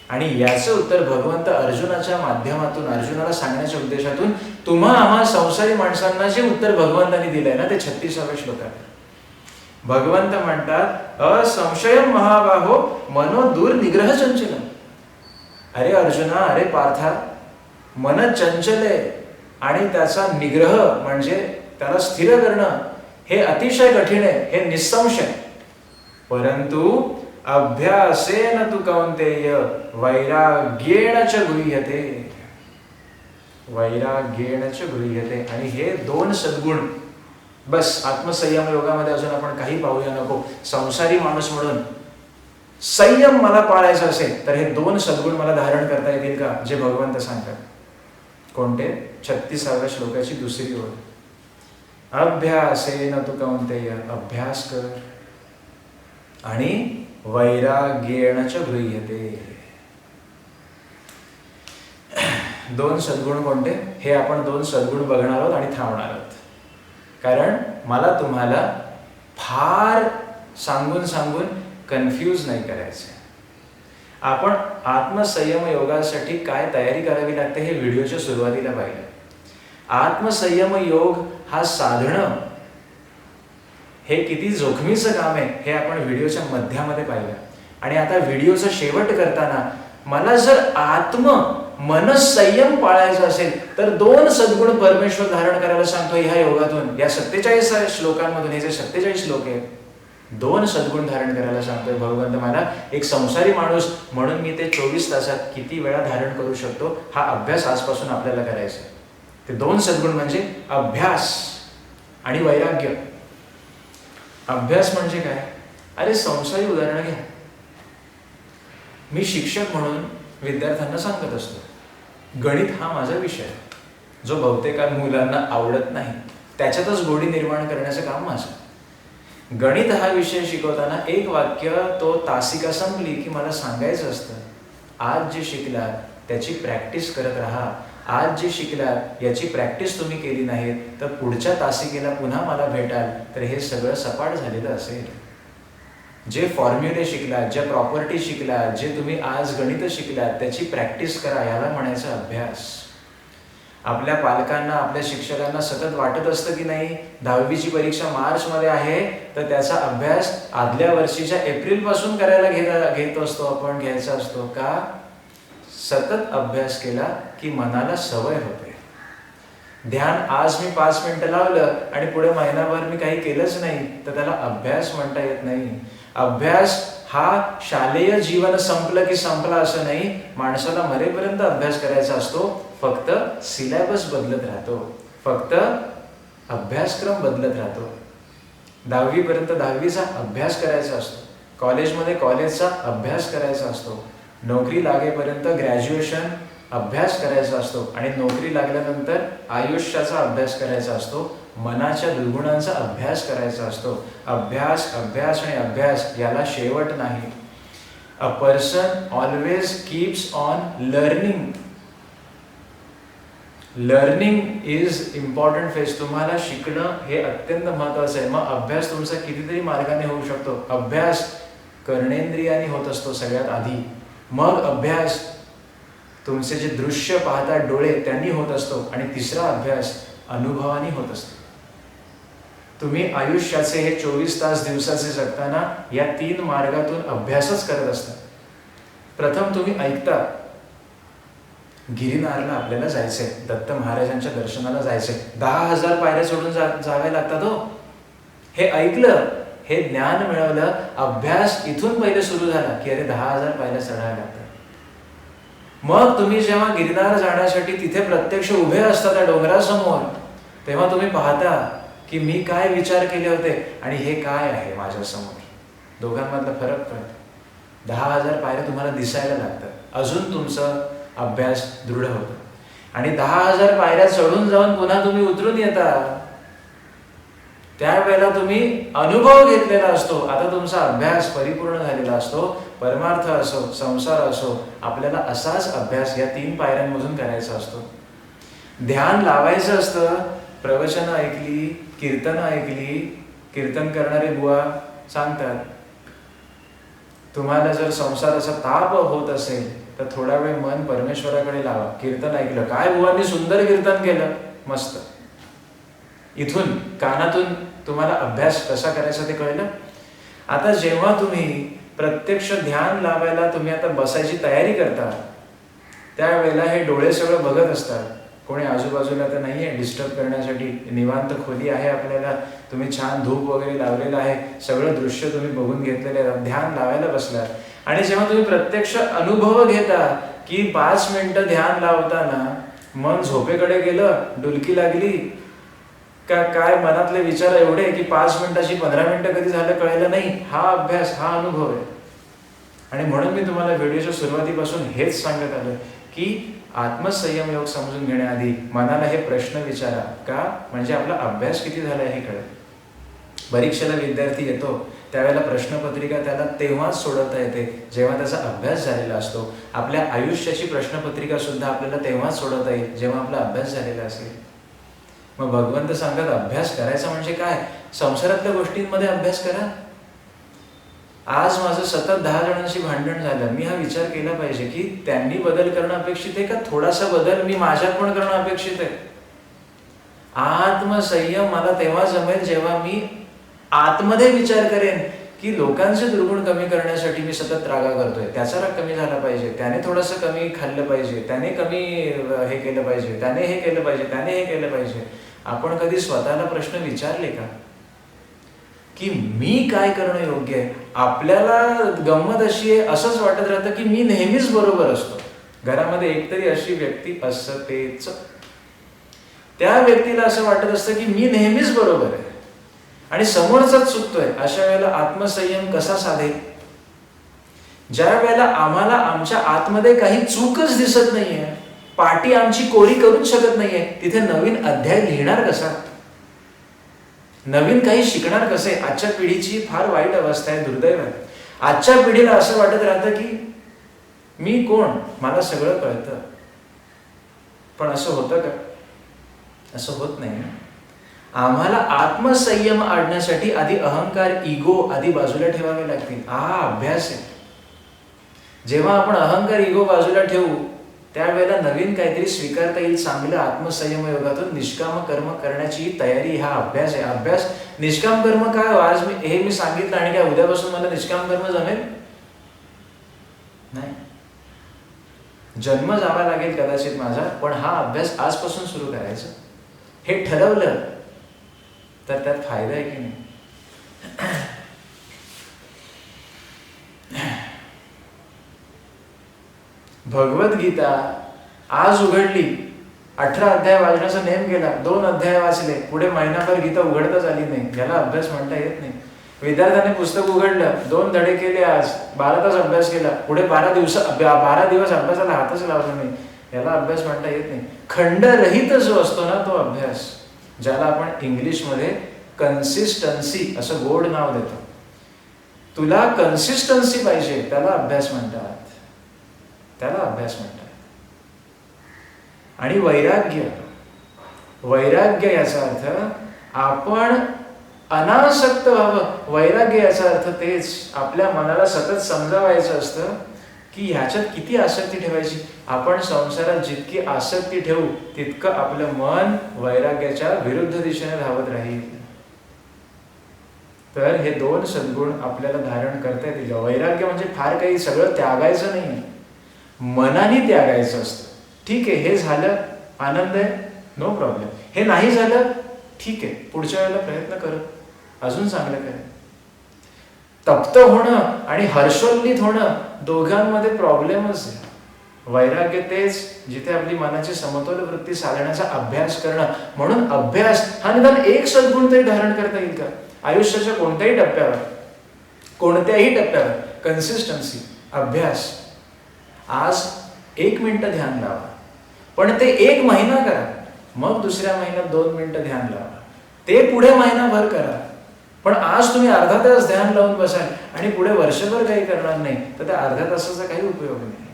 आणि याचं उत्तर भगवंत अर्जुनाच्या माध्यमातून, अर्जुनाला सांगण्याच्या उद्देशातून तुम्हा आम्हा संसारी माणसांना जे उत्तर भगवंतांनी दिलंय ना, ते 36व्या श्लोकात भगवंत म्हणतात, असंशयम महाबाहो मनो दूर निग्रह चंचलम. अरे अर्जुना, अरे पार्था, मन चंचल आहे आणि त्याचा निग्रह म्हणजे त्याला स्थिर करणं हे अतिशय कठीण आहे, हे निसंशय. परंतु अभ्यासेन तु कौन्तेय वैराग्येण च गृह्यते. आणि हे 2 सद्गुण बस. आत्मसंयम योगामध्ये अजून आपण काही पाहूया नको. संसारी माणूस म्हणून संयम मला पाळायचा असेल तर हे 2 सद्गुण मला धारण करता येतील का, जे भगवंत सांगतात. कोणते? 36व्या श्लोकाची दुसरी ओळ, अभ्यासेन तु कौन्तेय, अभ्यास कर, आणि वैराग्येण च गृह्यते. 2 सद्गुण कोणते हे आपण 2 सद्गुण बघणार आहोत आणि थांबणार आहोत. कारण मला तुम्हाला फार सांगून कन्फ्यूज नाही करायचं. आपण आत्मसंयम योगासाठी काय तयारी करावी लागते हे व्हिडिओच्या सुरुवातीला पाहिलं. आत्मसंयम योग हा साधणं हे किती जोखमीचं काम आहे हे आपण व्हिडिओच्या मध्यामध्ये पाहिलं. आणि आता व्हिडिओचा शेवट करताना मला जर मनसंयम पाळायचा असेल तर 2 सद्गुण परमेश्वर धारण करायला सांगतो ह्या योगातून. या 47 श्लोकांमधून, हे जे 47 श्लोक आहेत, 2 सद्गुण धारण करायला सांगतोय भगवंत मला. एक संसारी माणूस म्हणून मी ते 24 तासात किती वेळा धारण करू शकतो हा अभ्यास आजपासून आपल्याला करायचा. ते 2 सद्गुण म्हणजे अभ्यास आणि वैराग्य. अभ्यास म्हणजे काय? अरे संसारी उदाहरण घ्या. मी शिक्षक म्हणून विद्यार्थ्यांना सांगत असतो, गणित हा माझा विषय जो बहुतेक मुलांना आवडत नाही, त्याच्यातच गोडी निर्माण करण्याचं काम माझं. गणित हा विषय शिकवताना एक वाक्य तो तासिका संपली की मला सांगायचं असतं, आज जे शिकलात त्याची प्रॅक्टिस करत राहा. आज जे शिकलात याची प्रॅक्टिस तुम्ही केली नाही तर पुढच्या तासिकेला पुन्हा मला भेटाल तर हे सगळं सपाट झालेलं असेल. जे फॉर्म्युले शिकलात, ज्या प्रॉपर्टी शिकलात, जे तुम्ही आज गणित शिकलात त्याची प्रॅक्टिस करा, याला म्हणायचं अभ्यास. आपल्या पालकांना, आपल्या शिक्षकांना सतत वाटत असतं की नाही 10वीची परीक्षा मार्चमध्ये आहे तर त्याचा अभ्यास आदल्या वर्षीच्या एप्रिलपासून करायला घेत असतो आपण, घ्यायचा असतो का? सतत अभ्यास केला की मनाला सवय होते. ध्यान आज मी 5 मिनिटं लावलं आणि पुढे महिनाभर मी काही केलंच नाही तर त्याला अभ्यास म्हणता येत नाही. अभ्यास हा शालेय जीवन संपलं की संपला असं नाही. माणसाला मरेपर्यंत अभ्यास करायचा असतो. फक्त सिलेबस बदलत राहतो, फक्त अभ्यासक्रम बदलत राहतो. 10वी पर्यंत 10वीचा अभ्यास करायचा असतो, कॉलेजमध्ये कॉलेजचा अभ्यास करायचा असतो, नोकरी लागेपर्यंत ग्रॅज्युएशन अभ्यास करायचा असतो आणि नोकरी लागल्यानंतर आयुष्याचा अभ्यास करायचा असतो, मनाच्या दुर्गुणांचा अभ्यास करायचा असतो. अभ्यास अभ्यास आणि अभ्यास याला शेवट नाही. A person always keeps on learning. Learning is important phase. तुम्हाला शिकणं हे अत्यंत महत्वाचं आहे. मग अभ्यास तुमचा कितीतरी मार्गाने होऊ शकतो. अभ्यास कर्णेंद्रियाने होत असतो सगळ्यात आधी, मग अभ्यास तुमचे जे दृश्य पाहतात डोळे त्यांनी होत असतो आणि तिसरा अभ्यास अनुभवाने होत असतो. तुम्ही आयुष्याचे हे 24 तास दिवसाचे जगताना या 3 मार्गातून अभ्यासच करत असता. प्रथम तुम्ही ऐकता, गिरिनारला आपल्याला जायचंय, दत्त महाराजांच्या दर्शनाला जायचंय, 10,000 पायऱ्या सोडून जावे लागतात हो. हे ऐकलं, हे ज्ञान मिळवलं, अभ्यास इथून पहिले सुरू झाला की अरे 10,000 पायऱ्या चढायला लागतात. मग तुम्ही जेव्हा गिरिनार जाण्यासाठी तिथे प्रत्यक्ष उभे असता त्या डोंगरासमोर, तेव्हा तुम्ही पाहता की मी काय विचार केले होते आणि हे काय आहे माझ्यासमोर. दोघांमधला फरक कळतो. 10,000 पायऱ्या तुम्हाला दिसायला लागतात, अजून तुमचं अभ्यास दृढ होतो. आणि 10,000 पायऱ्या चढून जाऊन पुन्हा तुम्ही उतरून येता, त्यावेळेला तुम्ही अनुभव घेतलेला असतो. आता तुमचा अभ्यास परिपूर्ण झालेला असतो. परमार्थ असो, संसार असो, आपल्याला असाच अभ्यास या 3 पायऱ्यांमधून करायचा असतो. ध्यान लावायचं असतं. प्रवचन ऐकली, कीर्तन ऐकली, कीर्तन करणारे बुवा सांगतात, तुम्हाला जर संसाराचा ताप होत असेल तर थोडा वेळ मन परमेश्वराकडे लावा. कीर्तन ऐकलं, काय बुवांनी सुंदर कीर्तन केलं, मस्त. इथून कानातून तुम्हाला अभ्यास कसा करायचा ते कळलं. आता जेव्हा तुम्ही प्रत्यक्ष ध्यान लावायला तुम्ही आता बसायची तयारी करता, त्यावेळेला हे डोळे सगळं बघत असतात. कोणी आजूबाजूला तर नाही आहे डिस्टर्ब करण्यासाठी, निवांत खोली आहे आपल्याला, तुम्ही छान धूप वगैरे लावलेला आहे, सगळं दृश्य तुम्ही बघून घेतलेले आहे, ध्यान लावायला बसलात. आणि जेव्हा तुम्ही प्रत्यक्ष अनुभव घेता की 5 मिनिटं ध्यान लावताना मन झोपेकडे गेलं, डुलकी लागली का काय, मनातले विचार एवढे की 5 मिनिटाची 15 मिनिटं कधी झालं कळलं नाही, हा अभ्यास, हा अनुभव आहे. आणि म्हणून मी तुम्हाला व्हिडिओच्या सुरुवातीपासून हेच सांगत आलो की आत्मसंयम योग समजून घेण्याआधी मनाला हे प्रश्न विचारा, का? म्हणजे आपला अभ्यास किती झाला हे कळेल. परीक्षेला विद्यार्थी येतो त्यावेळेला प्रश्नपत्रिका त्याला तेव्हाच सोडवता येते जेव्हा त्याचा अभ्यास झालेला असतो. आपल्या आयुष्याची प्रश्नपत्रिका सुद्धा आपल्याला तेव्हाच सोडवता येईल जेव्हा आपला अभ्यास झालेला असेल. मग भगवंत सांगत अभ्यास करायचा म्हणजे काय? संसारातल्या गोष्टींमध्ये अभ्यास करा. आज माझं सतत 10 जणांशी भांडण झालं, मी हा विचार केला पाहिजे की त्यांनी बदल करणं अपेक्षित आहे का थोडासा बदल मी माझ्यात पण करणं अपेक्षित आहे. आत्मसंयम मला तेव्हा जमेल जेव्हा मी आतमध्ये विचार करेन की लोकांचे दुर्गुण कमी करण्यासाठी मी सतत रागा करतोय, त्याचा राग कमी झाला पाहिजे, त्याने थोडंसं कमी खाल्लं पाहिजे, त्याने कमी हे केलं पाहिजे, त्याने हे केलं पाहिजे, त्याने हे केलं पाहिजे. आपण कधी स्वतःला प्रश्न विचारले का की मी काय करणं योग्य आहे? आपल्याला गंमत अशी आहे, असंच वाटत राहतं की मी नेहमीच बरोबर असतो. घरामध्ये एकतरी अशी व्यक्ती असतेच, त्या व्यक्तीला असं वाटत असतं की मी नेहमीच बरोबर आहे आणि समोरचाच चुकतोय. अशा वेळेला आत्मसंयम कसा साधेल? ज्या वेळेला आम्हाला आमच्या आतमध्ये काही चूकच दिसत नाहीये, पाटी आमची कोरी करूच शकत नाहीये, तिथे नवीन अध्याय लिहिणार कसा? नवीन काही शिकणार कसे? आजच्या पिढीची फार वाईट अवस्था आहे, दुर्दैव आहे. आजच्या पिढीला असं वाटत राहतं की मी कोण, मला सगळं कळतं. पण असं होतं का? असं होत नाही. आम्हाला आत्मसंयम आणण्यासाठी आधी अहंकार, इगो आधी बाजूला ठेवावे लागतील. हा अभ्यास आहे. जेव्हा आपण अहंकार, इगो बाजूला ठेवू त्यावेळेला नवीन काहीतरी स्वीकारता येईल. चांगलं आत्मसंयम योगातून निष्काम कर्म करण्याची तयारी हा अभ्यास आहे. अभ्यास. निष्काम कर्म काय? आज मी सांगितलं आणि काय उद्यापासून मला निष्काम कर्म जमेल? नाही. जन्म जावा लागेल कदाचित माझा, पण हा अभ्यास आजपासून सुरू करायचा. हे ठरवलं तर त्यात फायदा आहे की नाही? भगवद्गीता आज उघडली, 18 अध्याय वाचण्याचा नेम केला, 2 अध्याय वाचले, पुढे महिनाभर गीता उघडताच आली नाही. याला अभ्यास म्हणता येत नाही. विद्यार्थ्याने पुस्तक उघडलं, 2 धडे केले, आज 12 तास अभ्यास केला, पुढे 12 दिवस अभ्यासाला हातच लावला नाही. याला अभ्यास म्हणता येत नाही. खंडरहित जो असतो ना तो अभ्यास, ज्याला आपण इंग्लिशमध्ये कन्सिस्टन्सी असं गोड नाव देतो. तुला कन्सिस्टन्सी पाहिजे, त्याला अभ्यास म्हणतात. त्याला अभ्यास म्हणतात. आणि वैराग्य, वैराग्य याचा अर्थ आपण अनासक्त व्हावं. वैराग्य याचा अर्थ तेच, आपल्या मनाला सतत समजावायचं असतं की ह्याच्यात किती आसक्ती ठेवायची. आपण संसारात जितकी आसक्ती ठेवू तितकं आपलं मन वैराग्याच्या विरुद्ध दिशेने धावत राहील. तर हे 2 सद्गुण आपल्याला धारण करता येतील. वैराग्य म्हणजे फार काही सगळं त्यागायचं नाही, मनाने त्यागायचं असतं. ठीक आहे, हे झालं, आनंद आहे, नो प्रॉब्लेम. हे नाही झालं, ठीक आहे, पुढच्या वेळेला प्रयत्न करत अजून चांगलं करेल. तप्त होणं आणि हर्षोल्लित होणं दोघांमध्ये प्रॉब्लेमच आहे. वैराग्य तेच जिथे आपली मनाची समतोल वृत्ती साधण्याचा अभ्यास करणं. म्हणून अभ्यास हा निदान एक सद्गुण तरी धारण करता येईल का? आयुष्याच्या कोणत्याही टप्प्यावर कन्सिस्टन्सी, अभ्यास. आज 1 मिनिट ध्यान लावा, पण ते 1 महिना करा. मग दुसऱ्या महिन्यात 2 मिनिटं ध्यान लावा, ते पुढे महिनाभर करा. पण आज तुम्ही अर्धा तास ध्यान लावून बसाल आणि पुढे वर्षभर काही करणार नाही, तर त्या अर्ध्या तासाचा काही उपयोग नाही.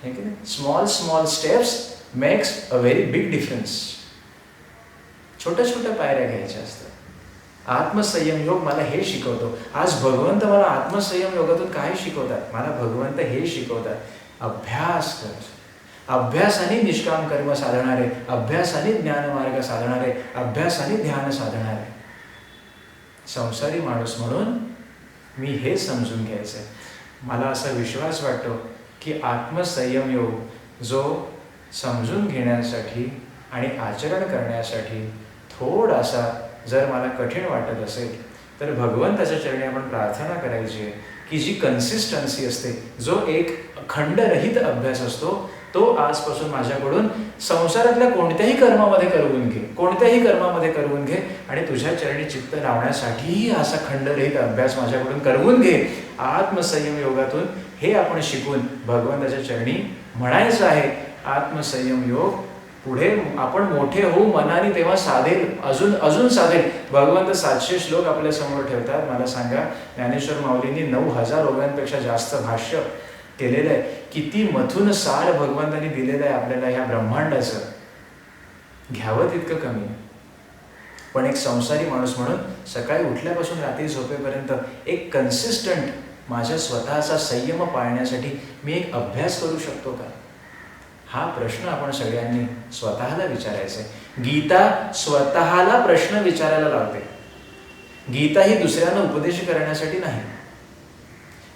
है की नाही? Small steps makes a very big difference. छोट्या छोट्या पायऱ्या घ्यायच्या असतात. आत्मसंयम योग मला हे शिकवतो. आज भगवंत मला आत्मसंयम योगातून काय शिकवतात? मला भगवंत हे शिकवतात, अभ्यास कर. अभ्यासाने निष्काम कर्म साधणारे, अभ्यासाने ज्ञानमार्ग साधणारे, अभ्यासाने ध्यान साधणारे. संसारी माणूस म्हणून मी हे समजून घ्यायचंय. मला असा विश्वास वाटतो की आत्मसंयम योग जो समजून घेण्यासाठी आणि आचरण करण्यासाठी थोडासा जर मला कठीण वाटत असेल तर भगवंताच्या चरणी आपण प्रार्थना करायची आहे की जी कन्सिस्टन्सी असते, जो एक खंडरहित अभ्यास असतो, तो आजपासून माझ्याकडून संसारातल्या कोणत्याही कर्मामध्ये करवून घे आणि तुझ्या चरणी चित्त लावण्यासाठी असा खंडरहित अभ्यास माझ्याकडून करवून घे. आत्मसंयम योगातून हे आपण शिकून भगवंताच्या चरणी म्हणायचं आहे, आत्मसंयम योग पुढे आपण मोठे होऊ मनाने तेव्हा साधेल, अजून साधेल. भगवंत 700 श्लोक आपल्या समोर ठेवतात. मला सांगा, ज्ञानेश्वर माऊलींनी 9000 ओव्यांपेक्षा जास्त भाष्य केलेलं आहे. किती मथून सार भगवंतांनी दिलेलं आहे आपल्याला ह्या ब्रह्मांडाचं. घ्यावं तितकं कमी. पण एक संसारी माणूस म्हणून सकाळी उठल्यापासून रात्री झोपेपर्यंत एक कन्सिस्टंट माझ्या स्वतःचा संयम पाळण्यासाठी मी एक अभ्यास करू शकतो का? हा प्रश्न आपण सगळ्यांनी स्वतःला विचारायचा आहे. गीता स्वतःला प्रश्न विचारायला लावते. गीता ही दुसऱ्यांना उपदेश करण्यासाठी नाही.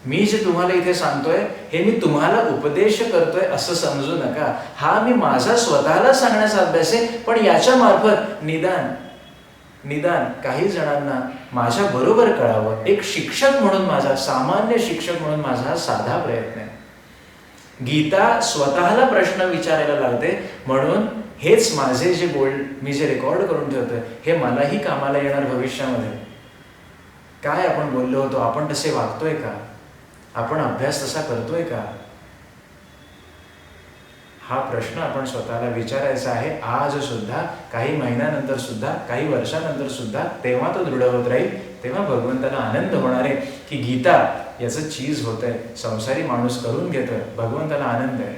मी जे तुम्हाला इथे सांगतोय हे मी तुम्हाला उपदेश करतोय असं समजू नका. हा मी माझा स्वतःला सांगण्याचा अभ्यास आहे. पण याच्या मार्फत निदान काही जणांना माझ्या बरोबर कळावं. एक शिक्षक म्हणून माझा, सामान्य शिक्षक म्हणून माझा हा साधा प्रयत्न आहे. गीता स्वतःला प्रश्न विचारायला लागते. म्हणून हेच माझे जे मी जे रेकॉर्ड करून ठेवतोय हे मलाही कामाला येणार भविष्यामध्ये. काय आपण बोललो होतो, आपण तसे वागतोय का? आपण अभ्यास तसा करतोय का? हा प्रश्न आपण स्वतःला विचारायचा आहे. आज सुद्धा, काही महिन्यानंतर सुद्धा, काही वर्षानंतर सुद्धा. तेव्हा तो दृढ होत राहील. तेव्हा भगवंताला आनंद होणार आहे की गीता याचं चीज होत आहे, संसारी माणूस करून घेतोय, भगवंताला आनंद आहे.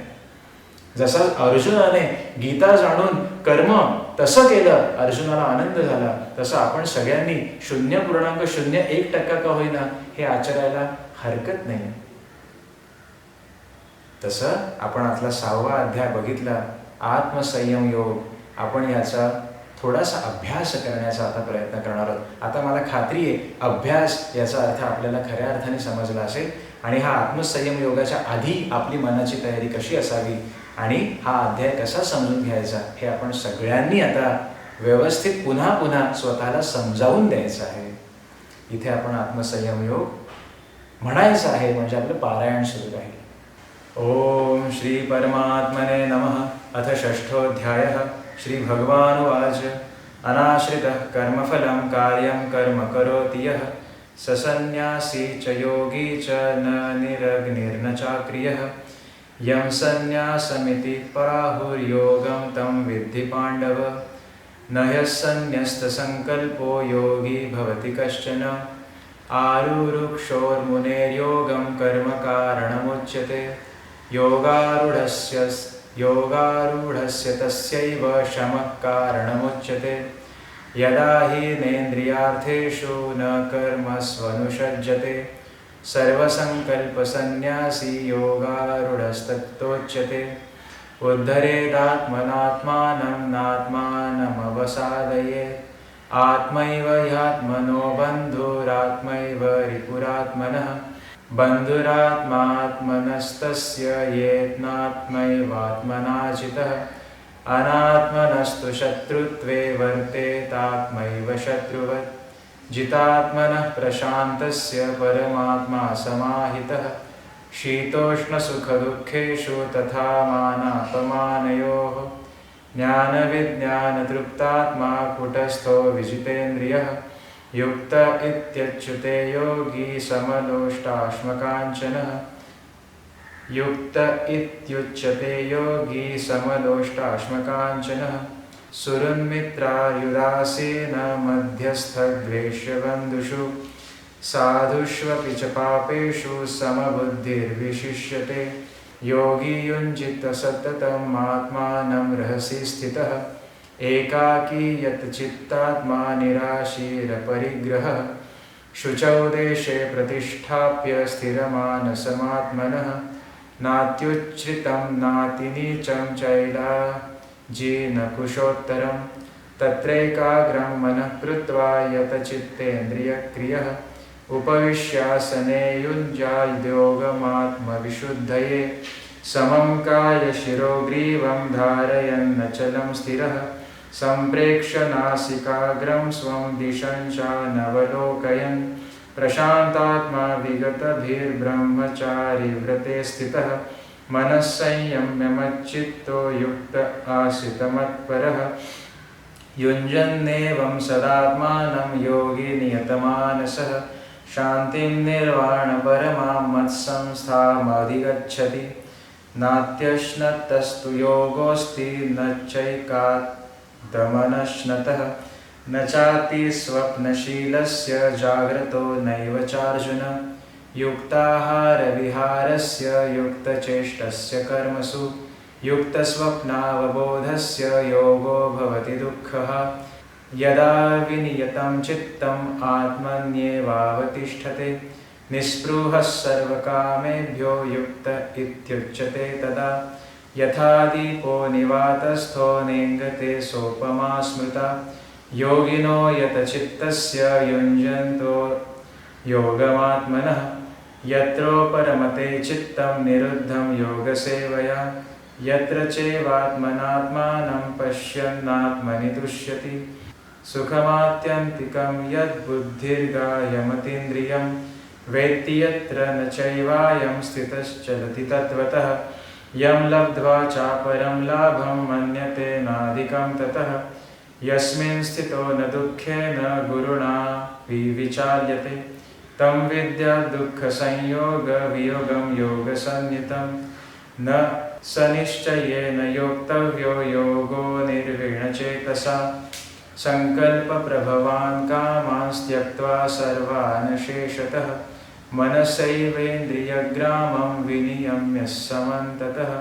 जसं अर्जुनाने गीता जाणून कर्म तसं केलं, अर्जुनाला आनंद झाला, तसं आपण सगळ्यांनी 0.01% का होईना हे आचरायला हरकत नाही. तसं आपण आतला 6वा अध्याय बघितला, आत्मसंयम योग. आपण याचा थोडासा अभ्यास करण्याचा आता प्रयत्न करणार आहोत. आता मला खात्री आहे अभ्यास याचा अर्थ आपल्याला खऱ्या अर्थाने समजला असेल. आणि हा आत्मसंयम योगाच्या आधी आपली मनाची तयारी कशी असावी आणि हा अध्याय कसा समजून घ्यायचा हे आपण सगळ्यांनी आता व्यवस्थित पुन्हा पुन्हा स्वतःला समजावून द्यायचं आहे. इथे आपण आत्मसंयम योग म्हणायचं आहे म्हणजे आपलं पारायण सुरू राहील. ओम श्री परमात्मने नमः. अथ षष्ठोऽध्यायः. श्री भगवानुवाच अनाश्रितः कर्मफलं कार्यं कर्म करोति यः स सन्न्यासी च योगी च न निरग्निर्न चाक्रियः यं सन्न्यासमिति प्राहुर्योगं तं विद्धि पाण्डव न ह्यसन्न्यस्तसङ्कल्पो योगी भवति कश्चन आरुरुक्षोर्मुनेर्योगं कर्म कारणमुच्यते योगारूढस्य तस्यैव शमः कारणमुच्यते यदा हि नेन्द्रियार्थेषु न कर्मस्वनुषज्जते सर्वसङ्कल्पसन्न्यासी योगारूढस्तत्तोच्यते उद्धरेदात्मनात्मानं नात्मानमवसादयेत् आत्मैव ह्यात्मनो बन्धुरात्मैव रिपुरात्मनः बन्धुरात्मात्मनस्तस्य येत्नात्मैवात्मनाजितः अनात्मनस्तु शत्रुत्वे वर्तेतात्मैव शत्रुवत् जितात्मनः प्रशान्तस्य परमात्मा समाहितः शीतोष्णसुखदुःखेषु तथा मानापमानयोः ज्ञानविज्ञानतृप्तात्मा कुटस्थो विजितेन्द्रियः युक्त इत्युच्यते योगी समलोष्टाश्मकाञ्चनः सुहृन्मित्रार्युदासीन मध्यस्थद्वेष्यबन्धुषु साधुष्वपि च पापेषु समबुद्धिर्विशिष्यते योगी युञ्जित सततम् आत्मानं रहसि स्थितः एकाकी यत् चित्तात्मा निराशीरपरिग्रहः शुचौ देशे प्रतिष्ठाप्य स्थिरमानसमात्मनः नात्युच्छ्रितं नातिनीचं चैलाजिनकुशोत्तरं तत्रैकाग्रं मनः कृत्वा यतचित्तेन्द्रियक्रियः उपविश्यासने युञ्जाद्योगमात्मविशुद्धये समं कायशिरोग्रीवं धारयन्नचलं स्थिरः सम्प्रेक्ष्य नासिकाग्रं स्वं दिशं चानवलोकयन् प्रशान्तात्मा विगतभिर्ब्रह्मचारी व्रते स्थितः मनः संयम्य मच्चित्तो युक्त आसितमत्परः युञ्जन्नेवं सदात्मानं योगी नियतमानसः शान्तिं निर्वाणपरमां मत्संस्थामधिगच्छति नात्यश्नतस्तु योगोऽस्ति न चैकान्तमनश्नतः न चाति स्वप्नशीलस्य जाग्रतो नैव चार्जुन युक्ताहारविहारस्य युक्तचेष्टस्य कर्मसु युक्तस्वप्नावबोधस्य योगो भवति दुःखः यदा विनियतं चित्तम् आत्मन्येवावतिष्ठते निःस्पृहः सर्वकामेभ्यो युक्त इत्युच्यते तदा यथा दीपो निवातस्थो नेङ्गते सोपमा स्मृता योगिनो यतचित्तस्य युञ्जन्तो योगमात्मनः यत्रोपरमते चित्तं निरुद्धं योगसेवया यत्र चैवात्मनात्मानं पश्यन्नात्मनि तुष्यति सुखमात्यन्तिकं यद्बुद्धिर्गायमतीन्द्रियं वेत्ति यत्र न चैवायं स्थितश्चलति तत्त्वतः यं लब्ध्वा चापरं लाभं मन्यते नाधिकं ततः यस्मिन् स्थितो न दुःखेन गुरुणा विचाल्यते तं विद्यात् दुःखसंयोगवियोगं योगसंज्ञितं न स निश्चयेन योक्तव्यो योगो निर्विण्णचेतसा संकल्पप्रभवान् कामान् त्यक्त्वा सर्वान् शेषतः मनसैवेन्द्रियग्रामं विनियम्य समन्ततः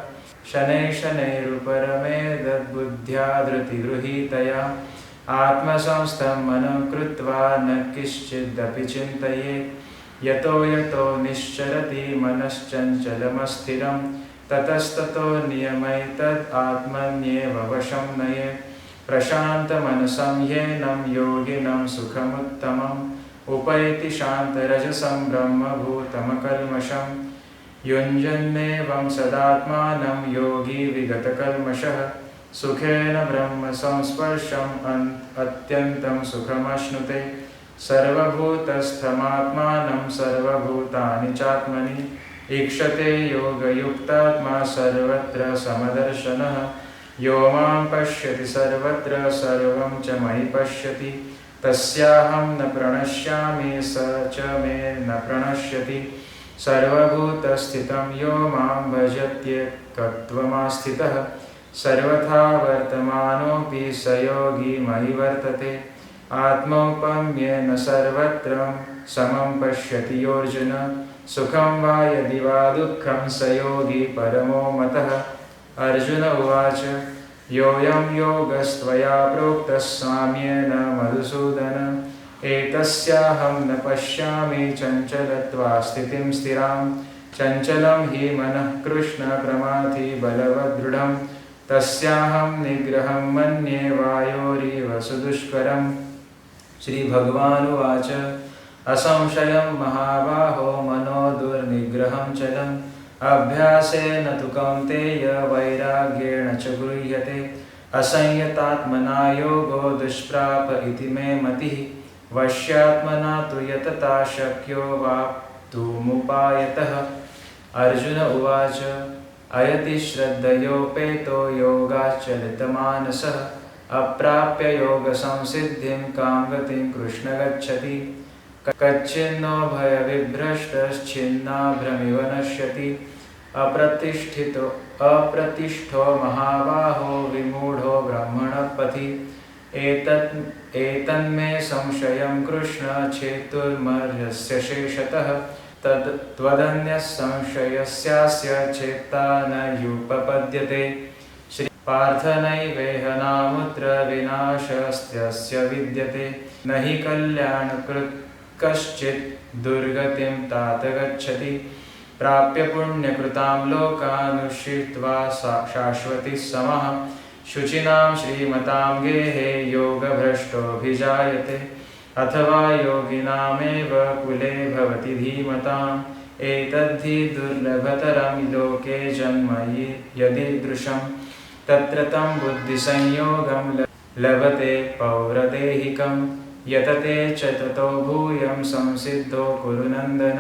शनैः शनैरुपरमेतद्बुद्ध्या धृतिगृहीतया आत्मसंस्थं मनः कृत्वा न किश्चिदपि चिन्तयेत् यतो यतो निश्चरति मनश्चञ्चलमस्थिरं ततस्ततो नियमैतद् आत्मन्येव वशं नयेत् प्रशान्तमनसं येनं योगिनं सुखमुत्तमम् उपैति शान्तरजसं ब्रह्मभूतमकल्मषं युञ्जन्नेवं सदात्मानं योगी विगतकल्मषः सुखेन ब्रह्मसंस्पर्शम् अत्यन्तं सुखमश्नुते सर्वभूतस्थमात्मानं सर्वभूतानि चात्मनि ईक्षते योगयुक्तात्मा सर्वत्र समदर्शनः यो मां पश्यति सर्वत्र सर्वं च मयि पश्यति तस्याहं न प्रणश्यामि स च मे न प्रणश्यति सर्वभूतस्थितं यो मां भजत्येकत्वमास्थितः सर्वथा वर्तमानोऽपि स योगी मयि वर्तते आत्मौपम्येन सर्वत्र समं पश्यति योऽर्जुन सुखं वा यदि वा दुःखं स योगी परमो मतः अर्जुन उवाच योऽयं योगस्त्वया प्रोक्तः साम्येन मधुसूदन एतस्याहं न पश्यामि चञ्चलत्वा स्थितिं स्थिरां चञ्चलं हि मनः कृष्ण प्रमाथि बलवदृढं तस्याहं निग्रहं मन्ये वायोरिव सुदुष्करम् श्रीभगवानुवाच असंशयं महाबाहो मनो दुर्निग्रहं चलम् अभ्यासेन तु कौन्तेय वैराग्येण च गृह्यते असंयतात्मना योगो दुष्प्राप इति मे मतिः वश्यात्मना तु यतता शक्यो वाप्तुमुपायतः अर्जुन उवाच अयति श्रद्धयोपेतो योगाच्चलितमानसः अप्राप्य योगसंसिद्धिं कां गतिं कृष्ण गच्छति कच्चिन्नो भयविभ्रष्टश्छिन्नाभ्रमिव नश्यति अप्रतिष्ठो महाबाहो विमूढो ब्रह्मणपथि एतन्मे संशयं कृष्ण छेतुर्मर्यस्य शेषतः त्वदन्यः संशयस्यास्य चेत्ता न युपपद्यते श्री पार्थ नैवेह नामुत्र विनाशस्त्यस्य विद्यते न हि कल्याणकृत् कश्चित् दुर्गतिं तात गच्छति प्राप्य पुण्यकृतां लोकानुष्ठित्वा शाश्वती समः शुचिनां श्रीमतां गेहे योगभ्रष्टोऽभिजायते अथवा योगिनामेव कुले भवति धीमताम् एतद्धि दुर्लभतरं लोके जन्म यदीदृशं तत्र तं बुद्धिसंयोगं लभते पौरदेहिकं यतते च ततो भूयं संसिद्धो कुरु नन्दन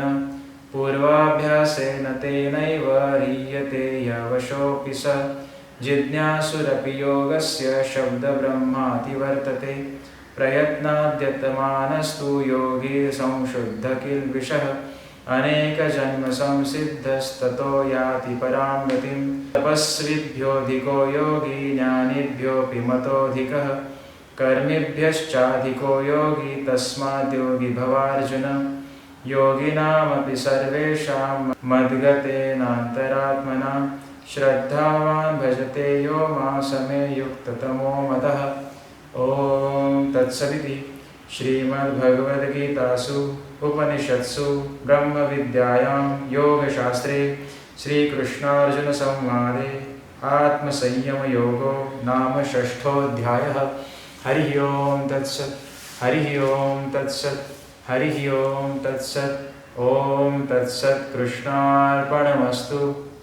पूर्वाभ्यासेन तेनैव ह्रियते यवशोऽपि स जिज्ञासुरपि योगस्य शब्दब्रह्माति वर्तते प्रयत्नाद्यतमानस्तु योगी संशुद्ध किल्बिषः अनेकजन्म संसिद्धस्ततो याति परां गतिं तपस्विभ्योऽधिको योगी ज्ञानिभ्योऽपि मतोऽधिकः कर्मिभ्यश्चाधिको योगी तस्माद्योगी भवार्जुन योगिनामपि सर्वेषां मद्गतेनान्तरात्मना श्रद्धावान् भजते यो मां समे युक्ततमो मतः ओम तत्सदिति श्रीमद्भगवद्गीतासु उपनिषत्सु ब्रह्मविद्यायां योगशास्त्रे श्रीकृष्णार्जुनसंवादे आत्मसंयमयोगो नाम षष्ठोऽध्यायः। हरिः ओम तत्सत्। हरिः ओम तत्सत्। हरिः ओम तत्सत्। ओम तत्सत्। कृष्णार्पणमस्तु।